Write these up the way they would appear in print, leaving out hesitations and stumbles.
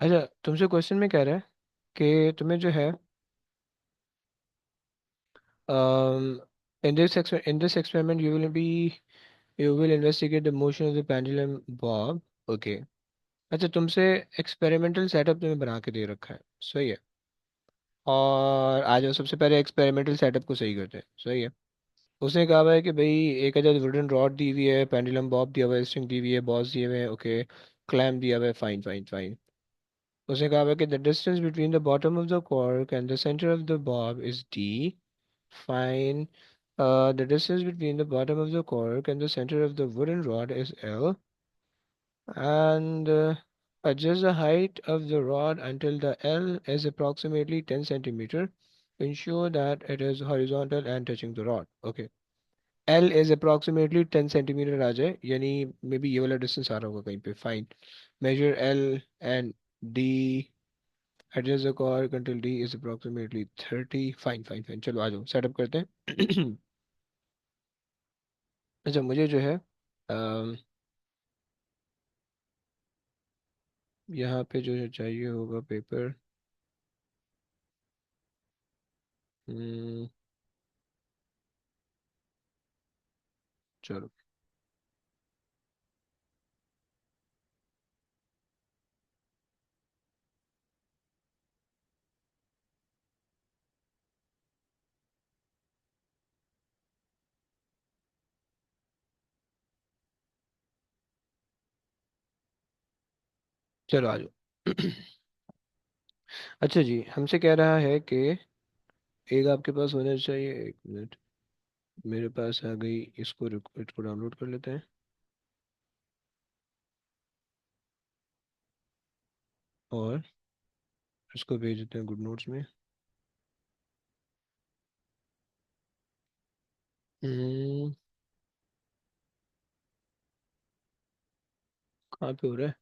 अच्छा, तुमसे क्वेश्चन में कह रहा है कि तुम्हें जो है in this experiment you will investigate the motion of the pendulum bob. Okay. अच्छा, तुमसे एक्सपेरिमेंटल सेटअप तुम्हें बना के दे रखा है, सही है। और आ जाओ, सबसे पहले एक्सपेरिमेंटल सेटअप को सही करते हैं, सही है। उसने कहा हुआ है कि भाई एक अदर वुडन रॉड दी हुई है, पेंडुलम बॉब दिया हुआ है, स्ट्रिंग दी हुई है, बॉल्स दिए हुए हैं, ओके। क्लैम्प दिया हुआ है, फाइन फाइन फाइन। उसने कहा हुआ है कि the distance between the bottom of the cork and the centre of the Bob is D, fine. The distance between the bottom of the cork and the center of the wooden rod is L, and adjust the height of the rod until the L is approximately 10 centimeter. Ensure that it is horizontal and touching the rod. Okay. L is approximately 10 centimeter आ जाए, यानी may be ये वाला distance आ रहा होगा कहीं पे, fine. Measure L and D. Adjust the cork until D is approximately 30. Fine fine fine, चलो आ जाओ सेटअप करते हैं। अच्छा, मुझे जो है यहाँ पे जो है चाहिए होगा पेपर। हम्म, चलो। चलो आ जाओ। अच्छा जी, हमसे कह रहा है कि एक आपके पास होना चाहिए, एक मिनट। मेरे पास आ गई, इसको डाउनलोड कर लेते हैं और इसको भेज देते हैं गुड नोट्स में। हम्म, कहाँ पे हो रहा है?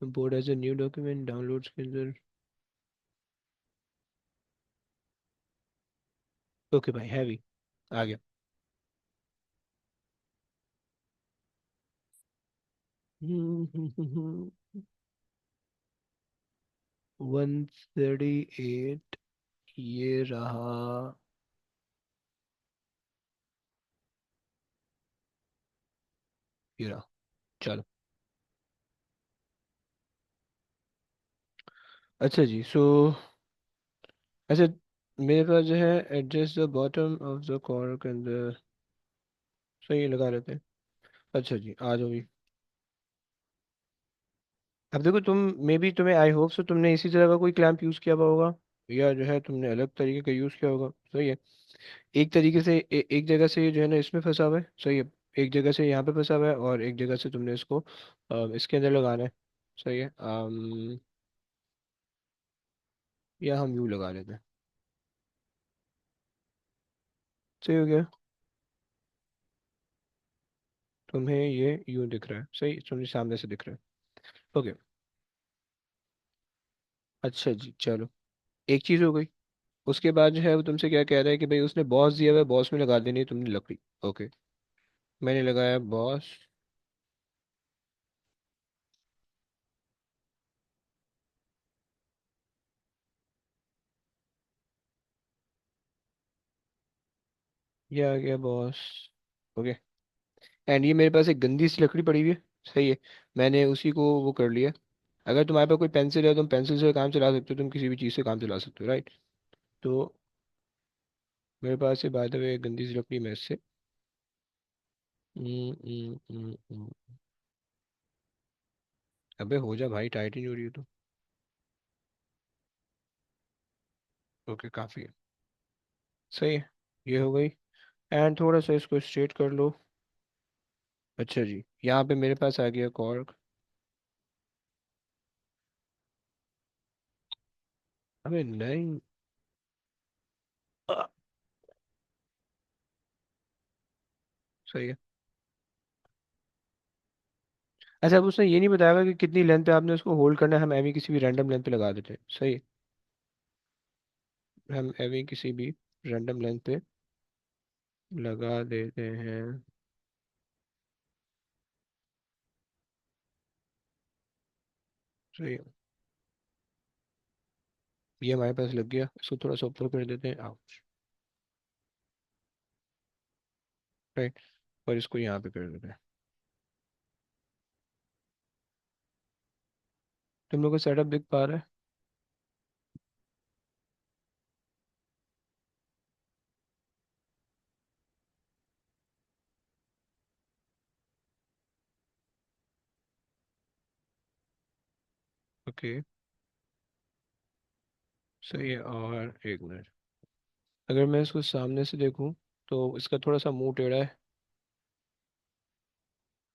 Board as a new document downloads के अंदर। ओके भाई, हैवी आ गया। 138, ये रहा, ये रहा। चलो। अच्छा जी, सो ऐसे मेरे पास जो है adjust the bottom of the cork and the, सही लगा लेते हैं। अच्छा जी, आ जाओ जी। अब देखो, तुम मे बी तुम्हें आई होप सो तुमने इसी तरह का कोई क्लैंप यूज़ किया हुआ होगा, या जो है तुमने अलग तरीके का यूज़ किया होगा, सही है। एक तरीके से एक जगह से ये जो है ना इसमें फंसा हुआ है, सही है। एक जगह से यहाँ पे फंसा हुआ है और एक जगह से तुमने इसको इसके अंदर लगाना है, सही है। या हम यूँ लगा लेते हैं, सही हो गया। तुम्हें ये यूँ दिख रहा है, सही, तुम्हें सामने से दिख रहा है, ओके। अच्छा जी, चलो। एक चीज़ हो गई। उसके बाद जो है वो तुमसे क्या कह रहा है कि भाई उसने बॉस दिया हुआ है, बॉस में लगा देनी है तुमने लकड़ी। ओके, मैंने लगाया बॉस। ये आ गया बॉस, ओके। एंड ये मेरे पास एक गंदी सी लकड़ी पड़ी हुई है, सही है। मैंने उसी को वो कर लिया। अगर तुम्हारे पास कोई पेंसिल है, तुम पेंसिल से काम चला सकते हो, तुम किसी भी चीज़ से काम चला सकते हो, राइट। तो मेरे पास है बाय द वे गंदी सी लकड़ी, मैं इससे अबे हो जा भाई, टाइट ही नहीं हो रही है तो। ओके, काफ़ी है, सही है। ये हो गई। एंड थोड़ा सा इसको स्ट्रेट कर लो। अच्छा जी, यहाँ पे मेरे पास आ गया कॉर्क। अबे नहीं। आ, सही है। अच्छा, अब उसने ये नहीं बताया कि कितनी लेंथ पे आपने उसको होल्ड करना है, हम एवी किसी भी रैंडम लेंथ पे लगा देते हैं, सही है। हम एवी किसी भी रैंडम लेंथ पे लगा देते हैं, सही है। ये हमारे पास लग गया, इसको थोड़ा सा ऊपर कर देते हैं, आउच, राइट। और इसको यहाँ पे कर देते हैं। तुम लोग को सेटअप दिख पा रहा है? ओके, सही है। और एक मिनट, अगर मैं इसको सामने से देखूं तो इसका थोड़ा सा मुंह टेढ़ा है।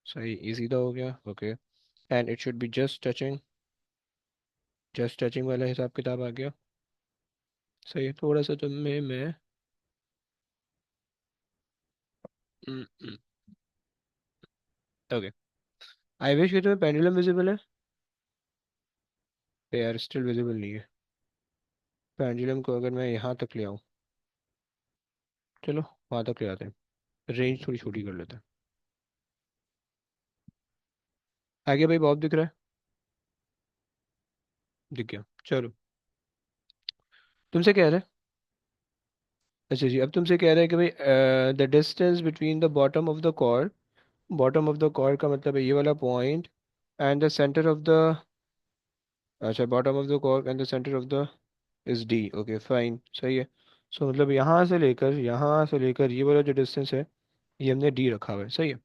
सही, ये सीधा हो गया। Okay, and it should be just touching वाला हिसाब किताब आ गया। सही है, थोड़ा सा तुम्हें मैं ओके, आई विश कि तुम्हें पेंडुलम विजिबल है। यार स्टिल विजिबल नहीं है। पेंडुलम को अगर मैं यहाँ तक ले आऊँ, चलो वहाँ तक ले आते हैं, रेंज थोड़ी छोटी कर लेते हैं। आगे भाई बॉब दिख रहा है? दिख गया, चलो। तुमसे कह रहे हैं, अच्छा जी, अब तुमसे कह रहे हैं कि भाई the distance between the bottom of the cord का मतलब है ये वाला point, and the centre of the, अच्छा, bottom of the cord and the centre of the is D. Okay fine, सही है। सो मतलब यहाँ से लेकर ये वाला जो डिस्टेंस है, ये हमने डी रखा हुआ है, सही है।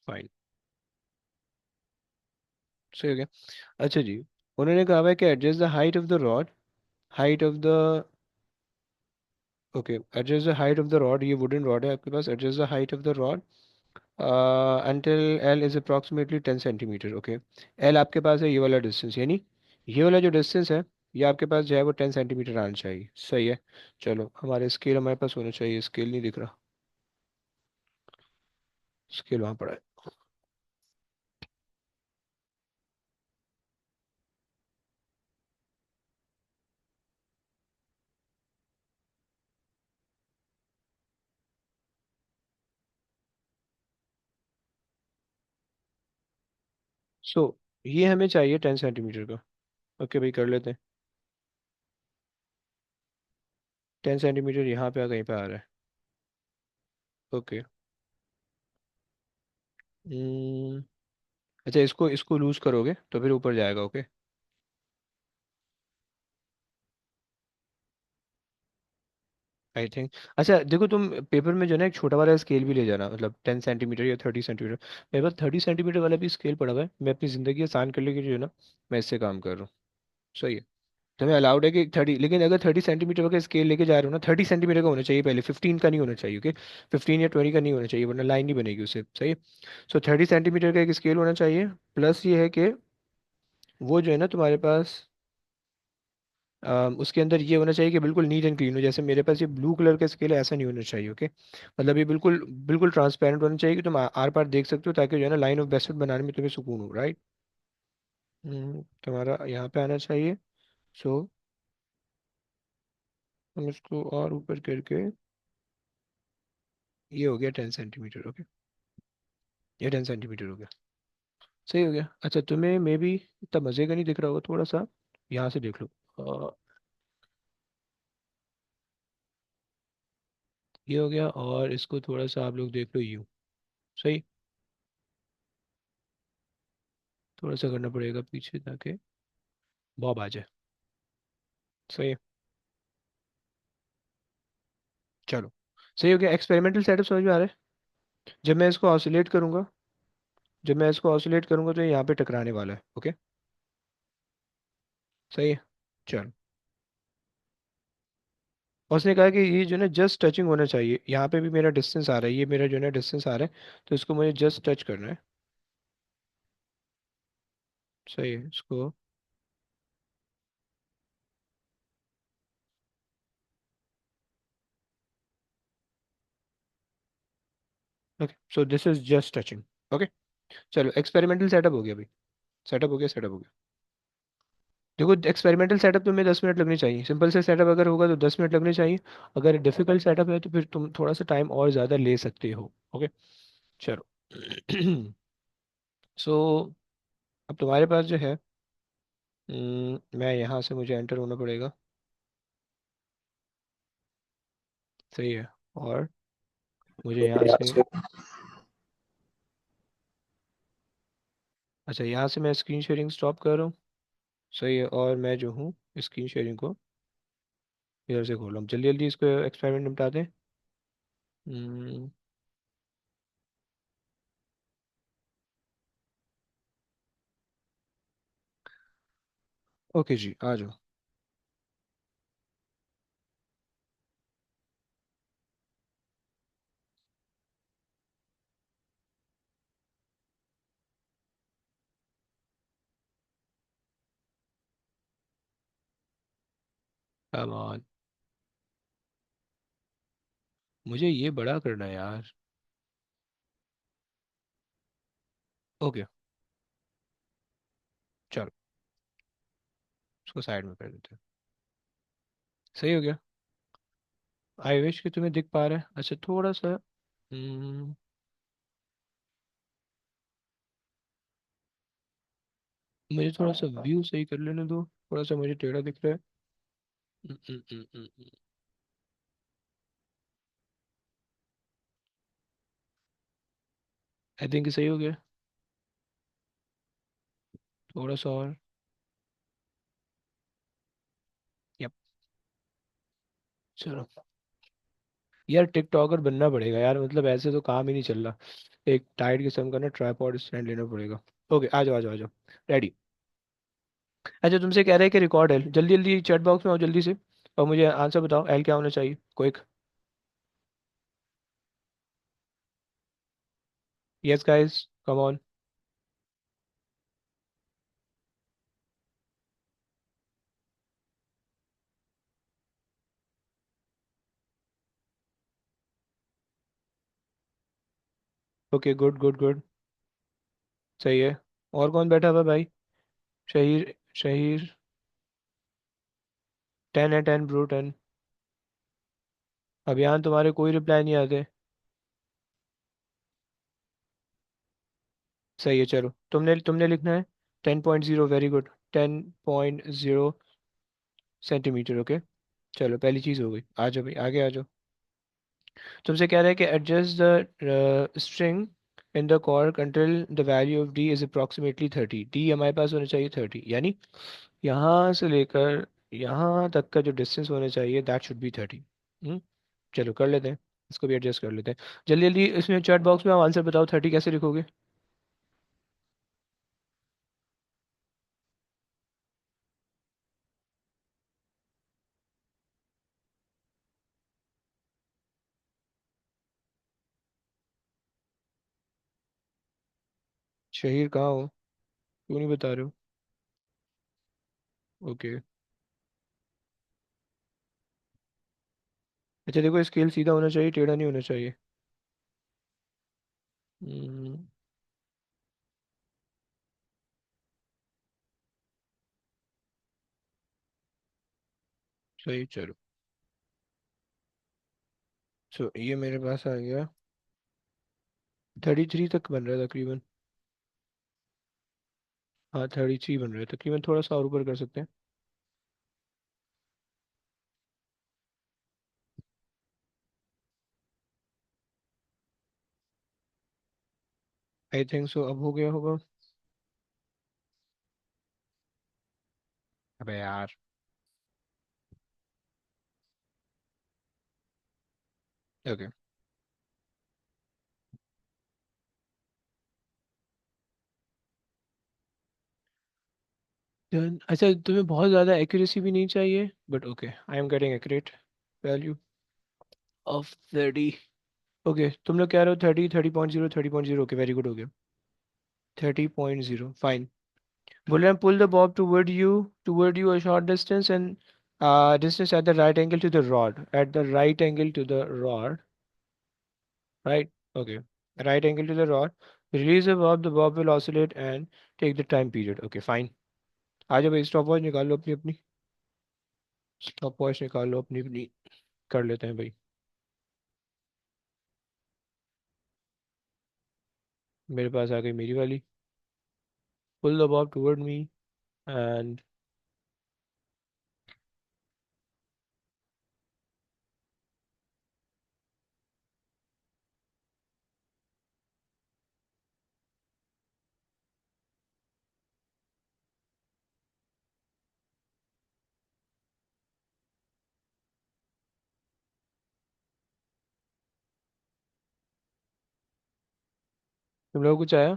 फाइन, सही हो गया। अच्छा जी, उन्होंने कहा हुआ है कि adjust the height of the rod, height of the, okay, adjust the height of the rod, ये वुडन रॉड है आपके पास, adjust the height of the rod until L is approximately 10 centimetre. Okay, L आपके पास है ये वाला distance, यानी ये वाला जो डिस्टेंस है, ये आपके पास जो है वो 10 सेंटीमीटर आना चाहिए, सही है। चलो, हमारे स्केल हमारे पास होना चाहिए, स्केल नहीं दिख रहा, स्केल वहाँ पड़ा है। सो ये हमें चाहिए 10 सेंटीमीटर का। ओके भाई, कर लेते हैं। 10 सेंटीमीटर यहाँ पे कहीं पे आ रहा है। ओके, अच्छा, इसको इसको लूज करोगे तो फिर ऊपर जाएगा। ओके, आई थिंक, अच्छा देखो, तुम पेपर में जो है ना एक छोटा वाला स्केल भी ले जाना, मतलब 10 सेंटीमीटर या 30 सेंटीमीटर। मेरे पास 30 सेंटीमीटर वाला भी स्केल पड़ा हुआ है, मैं अपनी ज़िंदगी आसान करने के लिए जो है ना, मैं इससे काम कर रहा हूँ। सही है। तुम्हें अलाउड है कि 30, लेकिन अगर 30 सेंटीमीटर का स्केल लेके जा रहे हो ना, 30 सेंटीमीटर का होना चाहिए पहले, 15 का नहीं होना चाहिए। ओके, 15 या 20 का नहीं होना चाहिए, वरना लाइन नहीं बनेगी उससे, सही है। सो 30 सेंटीमीटर का एक स्केल होना चाहिए। प्लस ये है कि वो जो है ना तुम्हारे पास, उसके अंदर ये होना चाहिए कि बिल्कुल नीट एंड क्लीन हो, जैसे मेरे पास ये ब्लू कलर का स्केल है, ऐसा नहीं होना चाहिए। ओके, मतलब ये बिल्कुल बिल्कुल ट्रांसपेरेंट होना चाहिए कि तुम आर पार देख सकते हो, ताकि जो है ना लाइन ऑफ बेसिस बनाने में तुम्हें सुकून हो, राइट। तुम्हारा यहाँ पे आना चाहिए। सो हम इसको और ऊपर करके, ये हो गया 10 सेंटीमीटर। ओके, ये 10 सेंटीमीटर हो गया, सही हो गया। अच्छा, तुम्हें मे भी इतना मज़े का नहीं दिख रहा होगा, थोड़ा सा यहाँ से देख लो। ये हो गया, और इसको थोड़ा सा आप लोग देख लो यूँ, सही। थोड़ा सा करना पड़ेगा पीछे ताकि बॉब आ जाए, सही है। चलो, सही हो गया। एक्सपेरिमेंटल सेटअप समझ में आ रहा है? जब मैं इसको ऑसिलेट करूंगा, जब मैं इसको ऑसिलेट करूंगा तो ये यहाँ पे टकराने वाला है। ओके, सही है। चलो, और उसने कहा कि ये जो है ना जस्ट टचिंग होना चाहिए, यहाँ पे भी मेरा डिस्टेंस आ रहा है, ये मेरा जो है ना डिस्टेंस आ रहा है, तो इसको मुझे जस्ट टच करना है। सही है, इसको, okay, so this is just touching. Okay, चलो, एक्सपेरिमेंटल सेटअप हो गया भाई, सेटअप हो गया, सेटअप हो गया। देखो, एक्सपेरिमेंटल सेटअप तो में 10 मिनट लगने चाहिए, सिंपल से सेटअप अगर होगा तो 10 मिनट लगने चाहिए। अगर डिफिकल्ट सेटअप है तो फिर तुम थोड़ा सा टाइम और ज़्यादा ले सकते हो। ओके, चलो। सो अब तुम्हारे पास जो है, मैं यहाँ से मुझे एंटर होना पड़ेगा। सही है। और मुझे यहाँ से, अच्छा यहाँ से मैं स्क्रीन शेयरिंग स्टॉप कर रहा हूँ। सही है। और मैं जो हूँ स्क्रीन शेयरिंग को इधर से खोल रहा हूँ। जल्दी जल्दी इसको एक्सपेरिमेंट निपटा दें। हम्म, ओके जी, आ जाओ। कम ऑन, मुझे ये बड़ा करना है यार। ओके, चलो उसको साइड में कर देते हैं। सही हो गया। आई विश कि तुम्हें दिख पा रहा है। अच्छा थोड़ा सा, मुझे थोड़ा सा व्यू सही कर लेने दो। थोड़ा सा मुझे टेढ़ा दिख रहा है। आई थिंक सही हो गया। थोड़ा सा और। यप। चलो यार, टिकटॉकर बनना पड़ेगा यार, मतलब ऐसे तो काम ही नहीं चल रहा। एक टाइट किस्म का ना ट्राइपॉड स्टैंड लेना पड़ेगा। ओके, आ जाओ आ जाओ आ जाओ। रेडी। अच्छा तुमसे कह रहे हैं कि रिकॉर्ड है, जल्दी जल्दी चैट बॉक्स में आओ जल्दी से। और मुझे आंसर बताओ, एल क्या होना चाहिए, quick. Yes guys, come on. Okay, good good good. सही है। और कौन बैठा हुआ है भाई? शहीर। शहीर। 10 है, 10 ब्रो, 10। अभियान तुम्हारे कोई रिप्लाई नहीं आते। सही है, चलो तुमने तुमने लिखना है 10.0, वेरी गुड। 10.0 centimetre, okay. चलो पहली चीज़ हो गई। आ जाओ भाई, आगे आ जाओ। तुमसे कह रहा है कि adjust the string in the cork until the value of D is approximately 30। D हमारे पास होना चाहिए 30, यानी यहाँ से लेकर यहाँ तक का जो डिस्टेंस होना चाहिए दैट शुड बी 30। चलो कर लेते हैं। इसको भी एडजस्ट कर लेते हैं। जल्दी जल्दी इसमें चैट बॉक्स में आप आंसर बताओ, 30 कैसे लिखोगे? शहीर कहाँ हो? क्यों नहीं बता रहे हो? ओके। अच्छा देखो, स्केल सीधा होना चाहिए, टेढ़ा नहीं होना चाहिए। हम्म, सही, चलो। सो ये मेरे पास आ गया। 33 तक बन रहा है तकरीबन। हाँ 33 बन रहा है तकरीबन, थोड़ा सा और ऊपर कर सकते हैं। आई थिंक सो, अब हो गया होगा। अबे यार। Okay done. अच्छा तुम्हें बहुत ज़्यादा एक्यूरेसी भी नहीं चाहिए, but okay, I am getting accurate value of 30। Okay तुम लोग कह रहे हो 30, 30.0, 30.0, ओके वेरी गुड हो गया। 30.0, फाइन। बोल रहे हैं pull the bob toward you a short distance and distance at the right angle to the rod, at the right angle to the rod, right? Okay, right angle to the rod. Release the bob will oscillate and take the time period. Okay, fine. आ जाओ भाई, stop watch निकाल लो अपनी अपनी। Stop watch निकाल लो अपनी अपनी। कर लेते हैं भाई। मेरे पास आ गई मेरी वाली। Pull the bob toward me and तुम लोग कुछ आया?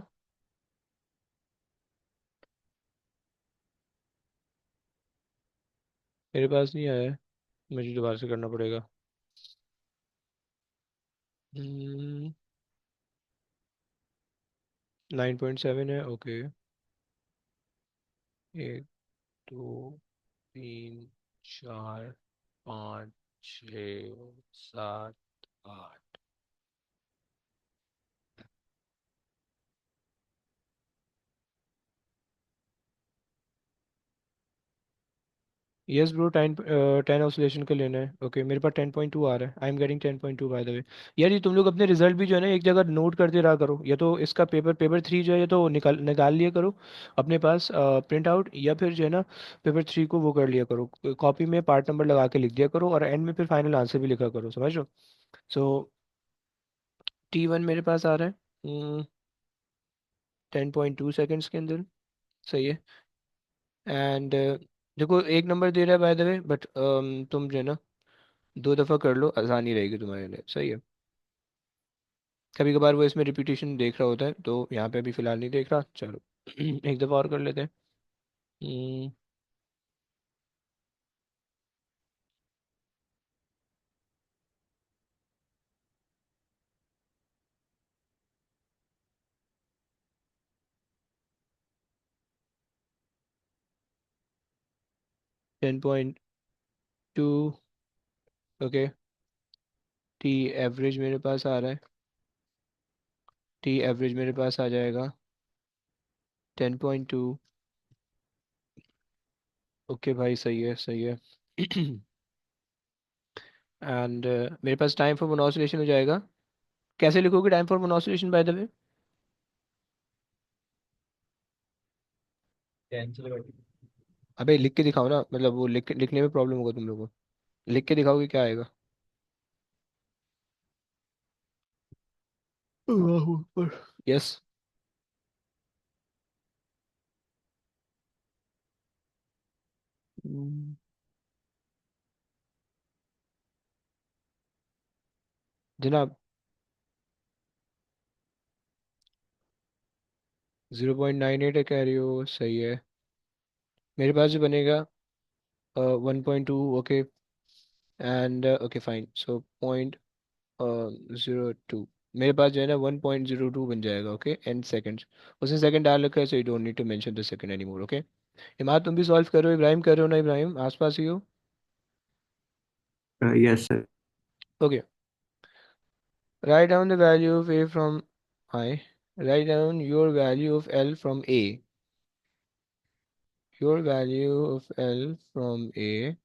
मेरे पास नहीं आया है, मुझे दोबारा से करना पड़ेगा। 9.7 है, ओके। एक, दो, तीन, चार, पाँच, छ, सात, आठ। यस ब्रो, 10 ऑसिलेशन का लेना है। ओके, मेरे पास 10.2 आ रहा है। आई एम गेटिंग 10.2 बाय द वे। यार ये तुम लोग अपने रिजल्ट भी जो है ना एक जगह नोट करते रहा करो, या तो इसका पेपर 3 जो है, या तो निकाल निकाल लिया करो अपने पास प्रिंट आउट, या फिर जो है ना पेपर 3 को वो कर लिया करो, कॉपी में पार्ट नंबर लगा के लिख दिया करो, और एंड में फिर फाइनल आंसर भी लिखा करो, समझ लो। सो T1 मेरे पास आ रहा है 10.2 सेकेंड्स के अंदर। सही है। एंड देखो एक नंबर दे रहा है बाय द वे, बट तुम जो है ना 2 दफ़ा कर लो, आसानी रहेगी तुम्हारे लिए। सही है। कभी कभार वो इसमें रिपीटेशन देख रहा होता है, तो यहाँ पे अभी फ़िलहाल नहीं देख रहा, चलो एक दफ़ा और कर लेते हैं। 10.2। ओके। टी एवरेज मेरे पास आ रहा है। टी एवरेज मेरे पास आ जाएगा 10.2। ओके भाई, सही है, सही है। एंड मेरे पास टाइम फॉर मोनोसिलेशन हो जाएगा। कैसे लिखोगे टाइम फॉर मोनोसिलेशन बाय द वे? अबे लिख के दिखाओ ना, मतलब वो लिखने में प्रॉब्लम होगा तुम लोगों को। लिख के दिखाओगे क्या आएगा? यस। जनाब। 0.98 कह रही हो, सही है। मेरे पास जो बनेगा 1.2। Okay. And okay fine, so point 02। मेरे पास जो है ना 1.02 बन जाएगा। Okay, and seconds. उसने सेकंड डाल रखा है, so you don't need to mention the second any more. Okay. Imad तुम भी सॉल्व करो, इब्राहिम कर रहे हो ना? इब्राहिम आसपास ही हो। Yes sir. Okay. Write down the value of A from I. Write down your value of L from A. Your value of L from A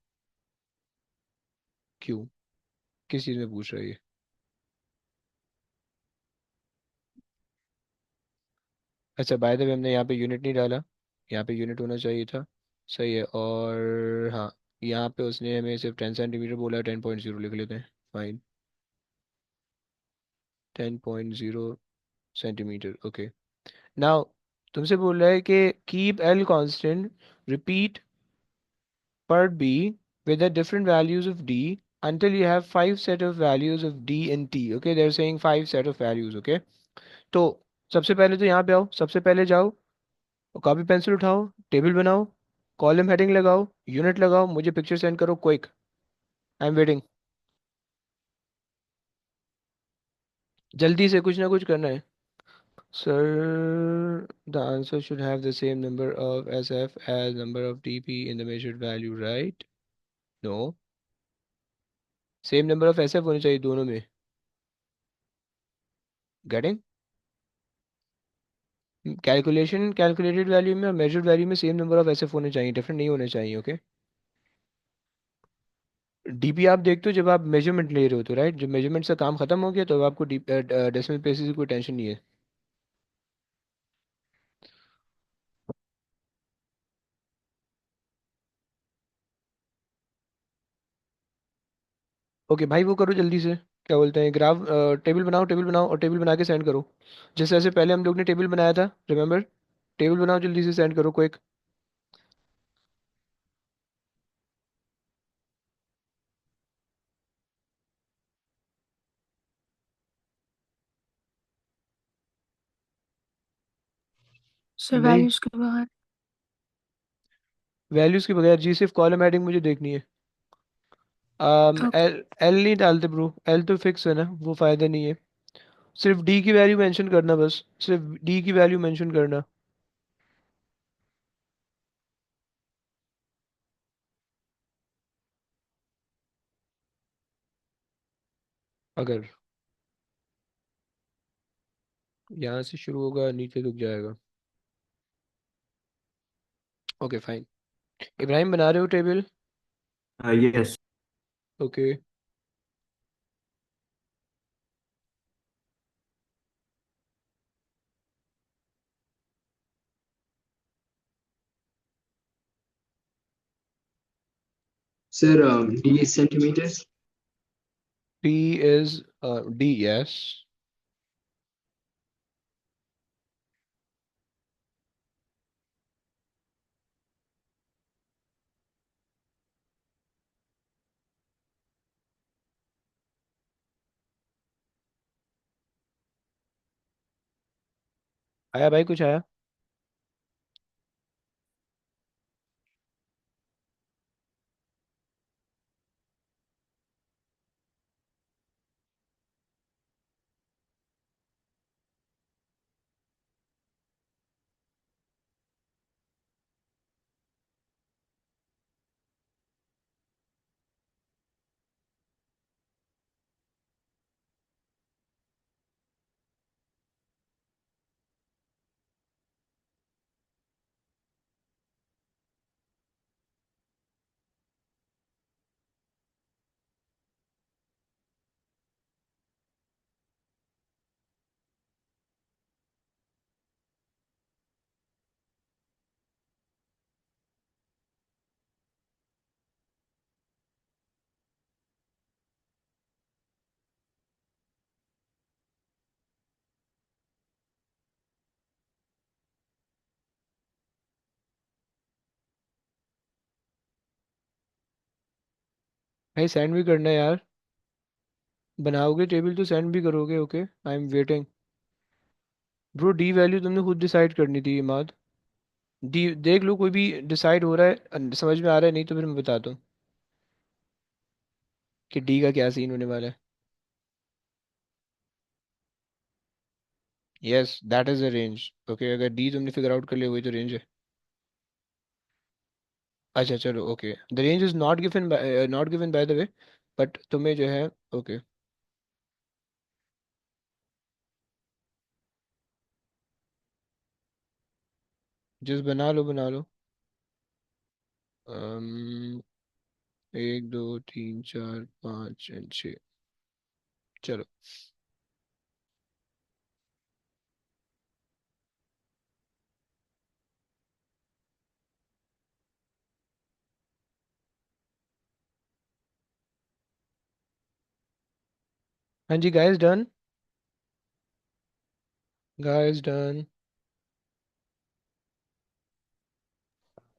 Q. किस चीज़ में पूछ रही है? अच्छा, बाय द वे हमने यहाँ पे यूनिट नहीं डाला, यहाँ पे यूनिट होना चाहिए था। सही है। और हाँ, यहाँ पे उसने हमें सिर्फ 10 सेंटीमीटर बोला है, 10.0 लिख लेते हैं। फाइन। 10.0 सेंटीमीटर। ओके। नाउ तुमसे बोल रहा है कि कीप एल कांस्टेंट, रिपीट पर B with the different values of d until you have 5 set of values of d and t. Okay, they're saying 5 set of values. Okay, तो सबसे पहले तो यहाँ पे आओ, सबसे पहले जाओ, कॉपी पेंसिल उठाओ, टेबल बनाओ, कॉलम हेडिंग लगाओ, यूनिट लगाओ, मुझे पिक्चर सेंड करो क्विक। I am waiting. जल्दी से कुछ ना कुछ करना है। Sir the answer should have the same number of S F as number of T P in the measured value, right? No, same number of S F होने चाहिए दोनों में। गेटिंग? कैलकुलेशन, कैलकुलेटेड वैल्यू में और measured value में same number of S F होने चाहिए, different नहीं होने चाहिए। ओके। डीपी आप देखते हो जब आप मेजरमेंट ले रहे हो, तो राइट, जब मेजरमेंट से काम खत्म हो गया तो अब आपको डेसिमल प्लेसेस की कोई टेंशन नहीं है। ओके भाई, वो करो जल्दी से। क्या बोलते हैं, ग्राफ, टेबल बनाओ, टेबल बनाओ और टेबल बना के सेंड करो। जैसे जैसे पहले हम लोग ने टेबल बनाया था, रिमेम्बर। टेबल बनाओ, जल्दी से सेंड करो क्विक। सर नहीं, वैल्यूज के बाहर। वैल्यूज के बगैर जी, सिर्फ कॉलम एडिंग मुझे देखनी है। ओके। एल एल नहीं डालते ब्रो, एल तो फिक्स है ना, वो फायदा नहीं है। सिर्फ डी की वैल्यू मेंशन करना बस, सिर्फ डी की वैल्यू मेंशन करना। अगर यहाँ से शुरू होगा नीचे रुक जाएगा। Okay fine. इब्राहिम बना रहे हो table? Yes. Okay. Sir, D is centimeters. P is D, yes. आया भाई, कुछ आया? भाई सेंड भी करना है यार। बनाओगे टेबल तो सेंड भी करोगे, okay, I am waiting. Bro D value तुमने खुद डिसाइड करनी थी, इमाद। डी देख लो, कोई भी डिसाइड हो रहा है, समझ में आ रहा है, नहीं तो फिर मैं बताता हूँ कि डी का क्या सीन होने वाला है। Yes, that is the range. Okay, अगर डी तुमने फिगर आउट कर लिया, वही तो रेंज है। अच्छा चलो, okay, the range is not given by the way, but तुम्हें जो है, ओके। जस्ट बना लो, बना लो। um, 1 2 3 4 5 6। चलो। हाँ जी guys, done. Guys done.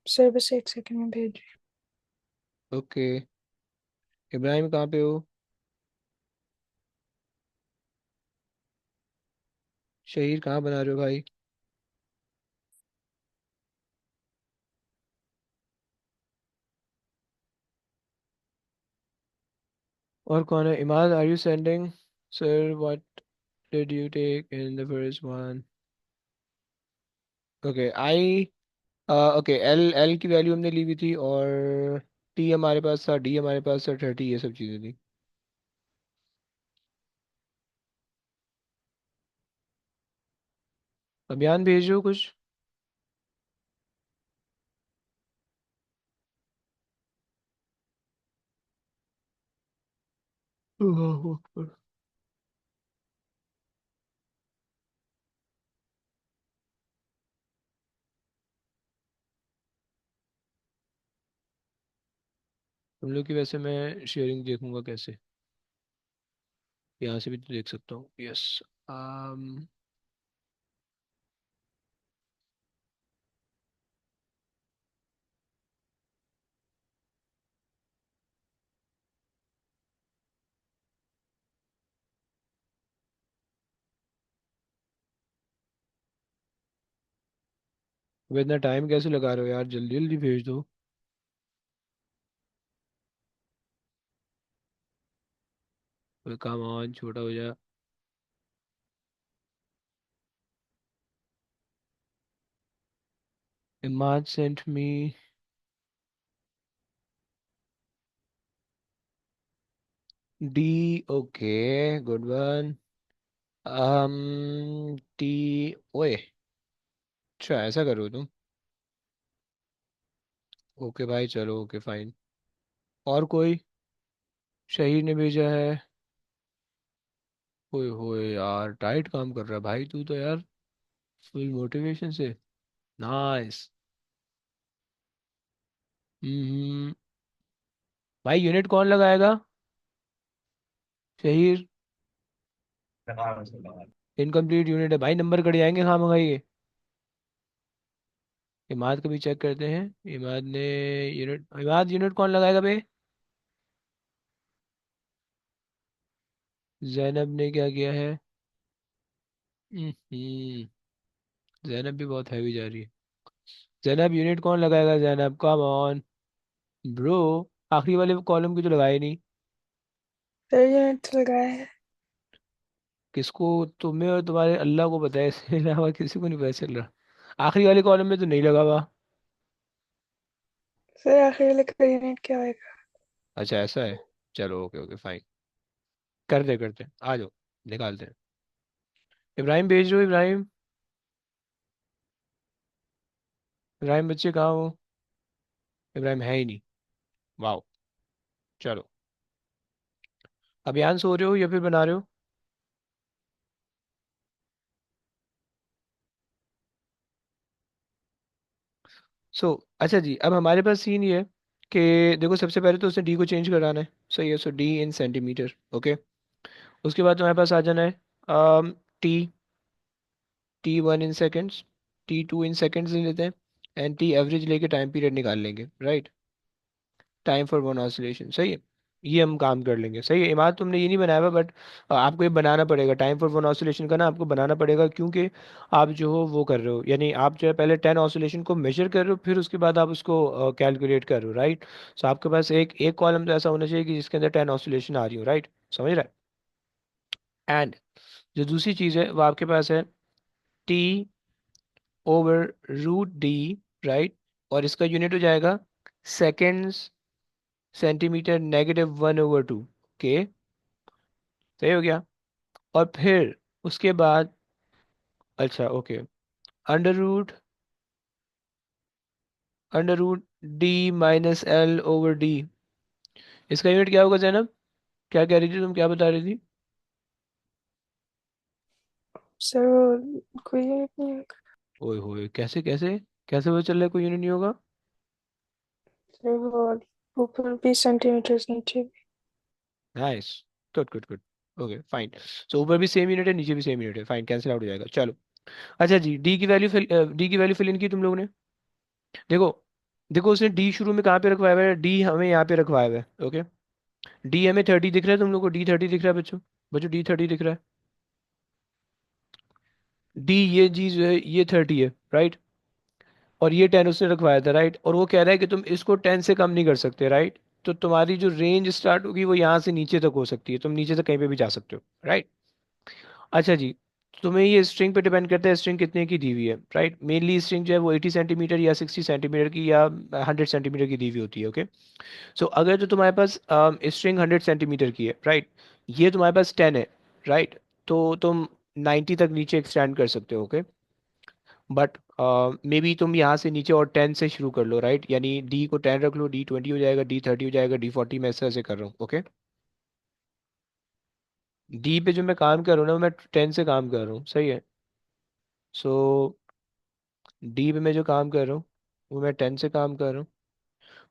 Sir बस एक सेकंड में भेज। ओके। इब्राहिम कहाँ पे हो? शहीर कहाँ बना रहे हो भाई? और कौन है? Imad, are you sending? Sir what did you take in the first one? Okay, I, okay, L L की वैल्यू हमने ली हुई थी, और टी हमारे पास था, डी हमारे पास था, 30, ये सब चीज़ें थी। अभियान भेजो कुछ। अल्लाहू अकबर। तुम लोग की वैसे मैं शेयरिंग देखूंगा कैसे। यहाँ से भी तो देख सकता हूँ, यस। um, अब इतना टाइम कैसे लगा रहे हो यार, जल्दी जल्दी भेज दो। काम ऑन, छोटा हो जा। Imad sent me D, okay, good one. T, ओए, अच्छा ऐसा करो तुम। ओके भाई, चलो ओके फाइन। और कोई? शहीद ने भेजा है। ओए होए यार, टाइट काम कर रहा है भाई तू तो यार, फुल मोटिवेशन से। नाइस। हम्म। भाई यूनिट कौन लगाएगा? शहीद। इनकम्प्लीट यूनिट है भाई, नंबर कट जाएंगे कहाँ मंगाइए। इमाद को भी चेक करते हैं। इमाद ने यूनिट, इमाद यूनिट कौन लगाएगा बे? जैनब ने क्या किया है? जैनब भी बहुत हैवी जा रही है। जैनब यूनिट कौन लगाएगा? Zainab come on bro. आखिरी वाले कॉलम की तो लगाए नहीं। सर यूनिट लगाया है। किसको? तुम्हें और तुम्हारे अल्लाह को पता है, इसके अलावा किसी को नहीं पता चल रहा। आखिरी वाले कॉलम में तो नहीं लगा हुआ। सर आखिरी वाले का यूनिट क्या होएगा? अच्छा ऐसा है। चलो ओके ओके फाइन। करते आ जाओ, निकालते हैं। इब्राहिम भेज रहे हो? इब्राहिम, इब्राहिम बच्चे कहाँ हो? इब्राहिम है ही नहीं। वाह। चलो, अभियान सो रहे हो या फिर बना रहे हो? अच्छा जी, अब हमारे पास सीन ये है कि देखो, सबसे पहले तो उसने डी को चेंज कराना है। सही है, सो डी इन सेंटीमीटर। ओके। उसके बाद तुम्हारे पास आ जाना है T, T1 in seconds, T2 in seconds ले लेते हैं, एंड टी एवरेज लेके टाइम पीरियड निकाल लेंगे, right. Time for one oscillation, सही है। ये हम काम कर लेंगे, सही है। इमाद तुमने ये नहीं बनाया हुआ, बट आपको ये बनाना पड़ेगा, टाइम फॉर वन ऑसिलेशन का ना आपको बनाना पड़ेगा, क्योंकि आप जो हो वो कर रहे हो, यानी आप जो है पहले 10 ऑसिलेशन को मेजर कर रहे हो, फिर उसके बाद आप उसको कैलकुलेट कर रहे हो, राइट। सो आपके पास एक एक कॉलम तो ऐसा होना चाहिए कि जिसके अंदर 10 ऑसिलेशन आ रही हो, राइट। समझ रहे हैं? एंड जो दूसरी चीज़ है वो आपके पास है T over root D, right. और इसका यूनिट हो जाएगा सेकेंड्स सेंटीमीटर -1/2। ओके, सही हो गया। और फिर उसके बाद, अच्छा ओके, अंडर रूट D-L/D, इसका यूनिट क्या होगा जैनब? क्या कह रही थी तुम, क्या बता रही थी? सर वो कोई यूनिट नहीं होगा। ओए होए, कैसे कैसे कैसे पता चल रहा है कोई यूनिट नहीं होगा? सर वो ऊपर 20 सेंटीमीटर, नीचे भी। Nice, good good good. Okay fine. So ऊपर भी सेम यूनिट है, नीचे भी सेम यूनिट है, फाइन, कैंसिल आउट हो जाएगा, चलो। अच्छा जी, डी की वैल्यू फिल इन की तुम लोगों ने। देखो, देखो उसने डी शुरू में कहाँ पे रखवाया हुआ है? डी हमें यहाँ पे रखवाया हुआ है, ओके। डी हमें 30 दिख रहा है, तुम लोग को D30 दिख रहा है बच्चों? बच्चों D30 दिख रहा है? डी, ये चीज जो है ये 30 है, राइट। और ये 10 उसने रखवाया था, राइट। और वो कह रहा है कि तुम इसको 10 से कम नहीं कर सकते, राइट। तो तुम्हारी जो रेंज स्टार्ट होगी वो यहाँ से नीचे तक हो सकती है, तुम नीचे तक कहीं पे भी जा सकते हो, राइट। अच्छा जी, तुम्हें ये स्ट्रिंग पे डिपेंड करता है स्ट्रिंग कितने की दी हुई है, राइट। मेनली स्ट्रिंग जो है वो 80 सेंटीमीटर या 60 सेंटीमीटर की या 100 सेंटीमीटर की दी हुई होती है, ओके। सो अगर जो तुम्हारे पास स्ट्रिंग 100 सेंटीमीटर की है, राइट, ये तुम्हारे पास 10 है, राइट, तो तुम 90 तक नीचे एक्सटेंड कर सकते हो, ओके। बट मे बी तुम यहाँ से नीचे और 10 से शुरू कर लो, राइट। यानी डी को 10 रख लो, D20 हो जाएगा, D30 हो जाएगा, D40, मैं इस तरह से कर रहा हूँ, ओके। डी पे जो मैं काम कर रहा हूँ ना, मैं 10 से काम कर रहा हूँ, सही है। सो डी पे मैं जो काम कर रहा हूँ वो मैं 10 से काम कर रहा हूँ।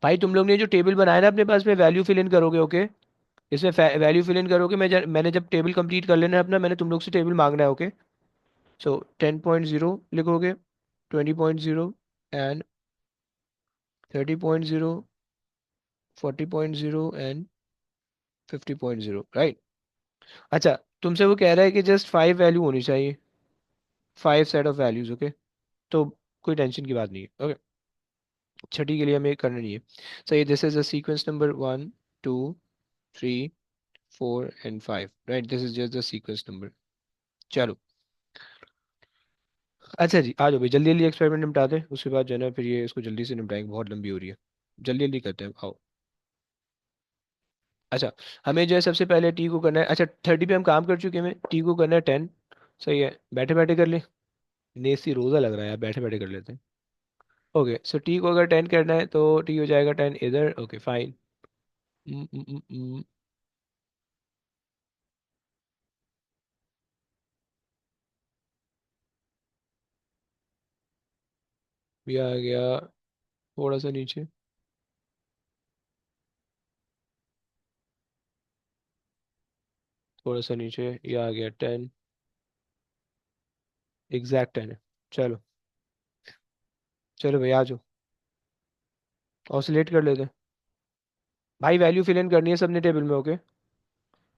भाई तुम लोग ने जो टेबल बनाया ना अपने पास में, वैल्यू फिल इन करोगे, ओके। इसमें वैल्यू फिल इन करोगे। मैंने जब टेबल कंप्लीट कर लेना है अपना, मैंने तुम लोग से टेबल मांगना है, ओके। सो 10.0 लिखोगे, 20.0 एंड 30.0, 40.0 एंड 50.0, राइट। अच्छा, तुमसे वो कह रहा है कि जस्ट 5 वैल्यू होनी चाहिए, 5 सेट ऑफ वैल्यूज, ओके। तो कोई टेंशन की बात नहीं है, ओके। छठी के लिए हमें करना नहीं है। सही, this is a sequence number 1, 2, 3, 4 and 5, right. This is just the sequence number. चलो, अच्छा जी, आ जाओ भाई, जल्दी जल्दी एक्सपेरिमेंट निपटाते हैं, उसके बाद जो है ना फिर ये इसको जल्दी से निपटाएंगे, बहुत लंबी हो रही है। जल्दी जल्दी करते हैं, आओ। अच्छा, हमें जो है सबसे पहले टी को करना है। अच्छा, 30 पे हम काम कर चुके हैं, टी को करना है 10। सही है, बैठे बैठे कर ले। नेसी रोज़ा लग रहा है यार, बैठे बैठे कर लेते हैं। ओके, सो टी को अगर 10 करना है तो टी हो जाएगा 10 इधर, ओके फाइन। ये आ गया थोड़ा सा नीचे, थोड़ा सा नीचे, ये आ गया 10, एग्जैक्ट 10 है। चलो, चलो भाई आ जाओ, ऑसिलेट कर लेते हैं। भाई वैल्यू फिल इन करनी है सबने टेबल में, ओके।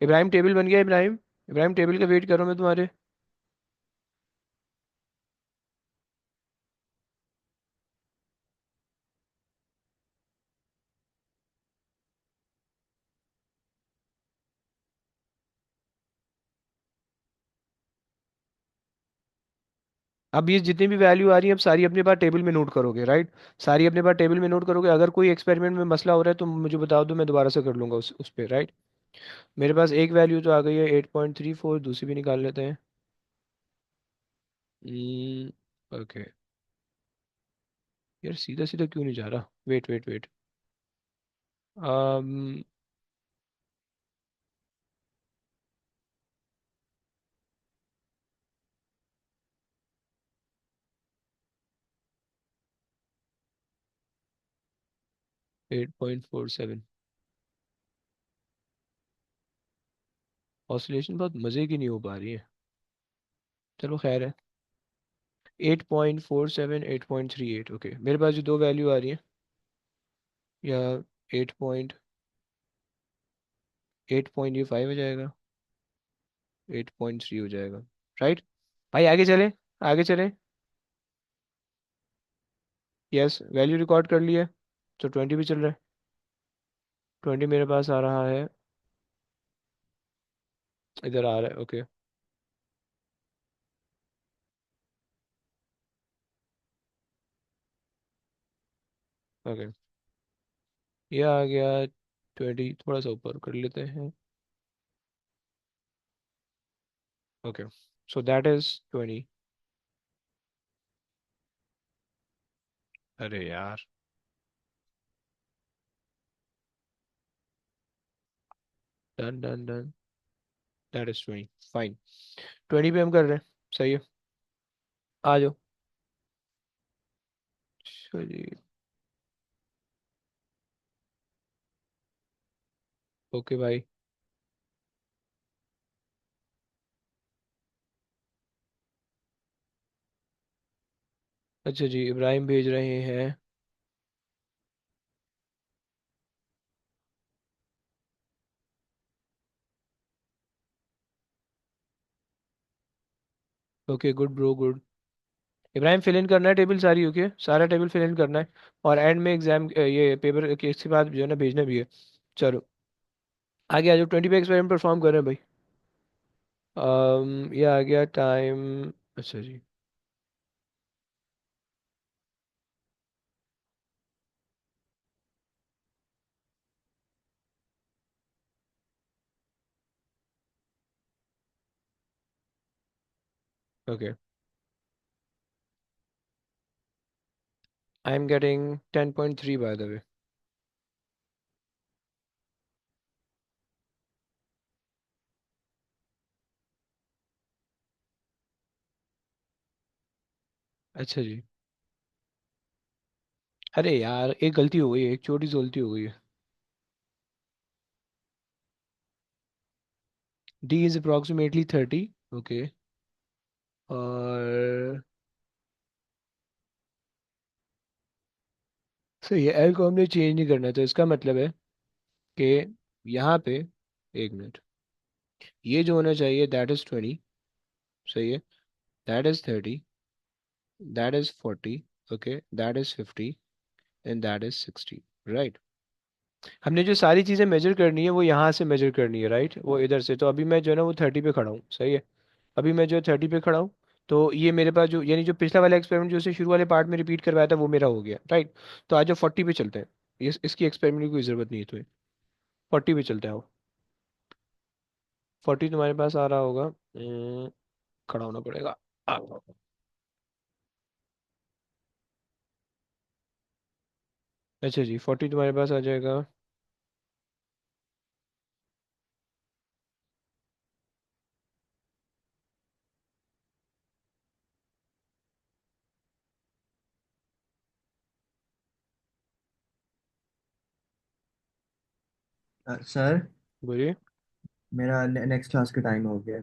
इब्राहिम टेबल बन गया, इब्राहिम। इब्राहिम टेबल का वेट करो मैं तुम्हारे। अब ये जितनी भी वैल्यू आ रही है, अब सारी अपने पास टेबल में नोट करोगे, राइट। सारी अपने पास टेबल में नोट करोगे, अगर कोई एक्सपेरिमेंट में मसला हो रहा है तो मुझे बता दो, मैं दोबारा से कर लूंगा उस पर, राइट। मेरे पास एक वैल्यू तो आ गई है 8.34, दूसरी भी निकाल लेते हैं। ओके, यार सीधा सीधा क्यों नहीं जा रहा, वेट वेट वेट। 8.47, ऑसिलेशन बहुत मज़े की नहीं हो पा रही है। चलो खैर है। 8.47, 8.38, ओके। मेरे पास जो दो वैल्यू आ रही है, या 8.8 ये 5 हो जाएगा, 8.3 हो जाएगा, राइट। भाई आगे चले, आगे चले। यस, वैल्यू रिकॉर्ड कर लिया, तो 20 भी चल रहा है। 20 मेरे पास आ रहा है, इधर आ रहा है, ओके। ओके, ये आ गया 20, थोड़ा सा ऊपर कर लेते हैं, ओके। So that is 20। अरे यार, done done done, that is 20, fine. 20 पे हम कर रहे हैं, सही है। आ जाओ। चलिए, ओके भाई। अच्छा जी, इब्राहिम भेज रहे हैं। Okay, good bro, good. Ibrahim fill in करना है टेबल सारी, ओके, सारा टेबल फिल इन करना है। और एंड में एग्जाम ये पेपर के इसके बाद जो है ना भेजना भी है। चलो, आगे आ जाओ, 20 पे एक्सपेरिमेंट परफॉर्म कर रहे हैं भाई। ये आ गया टाइम। अच्छा जी, okay. I am getting 10.3 by the way. अच्छा जी। अरे यार, एक गलती हो गई है, एक छोटी सी गलती हो गई है। D is approximately 30। ओके। और सही है, एल को हमने चेंज नहीं करना, तो इसका मतलब है कि यहाँ पे, एक मिनट, ये जो होना चाहिए दैट इज 20। सही है। That is 30। That is 40। Okay, that is 50। And that is 60। Right. हमने जो सारी चीज़ें मेजर करनी है वो यहाँ से मेजर करनी है, राइट, वो इधर से। तो अभी मैं जो है ना वो 30 पे खड़ा हूँ। सही है। अभी मैं जो 30 पे खड़ा हूँ, तो ये मेरे पास जो, यानी जो पिछला वाला एक्सपेरिमेंट जो उसे शुरू वाले पार्ट में रिपीट करवाया था वो मेरा हो गया, राइट। तो आज जो 40 पे चलते हैं। इसकी एक्सपेरिमेंट की कोई ज़रूरत नहीं है तुम्हें। 40 पे चलते हैं आओ। 40 तुम्हारे पास आ रहा होगा। खड़ा होना पड़ेगा। आ, अच्छा जी, 40 तुम्हारे पास आ जाएगा। सर, बोलिए। मेरा नेक्स्ट क्लास का टाइम हो गया।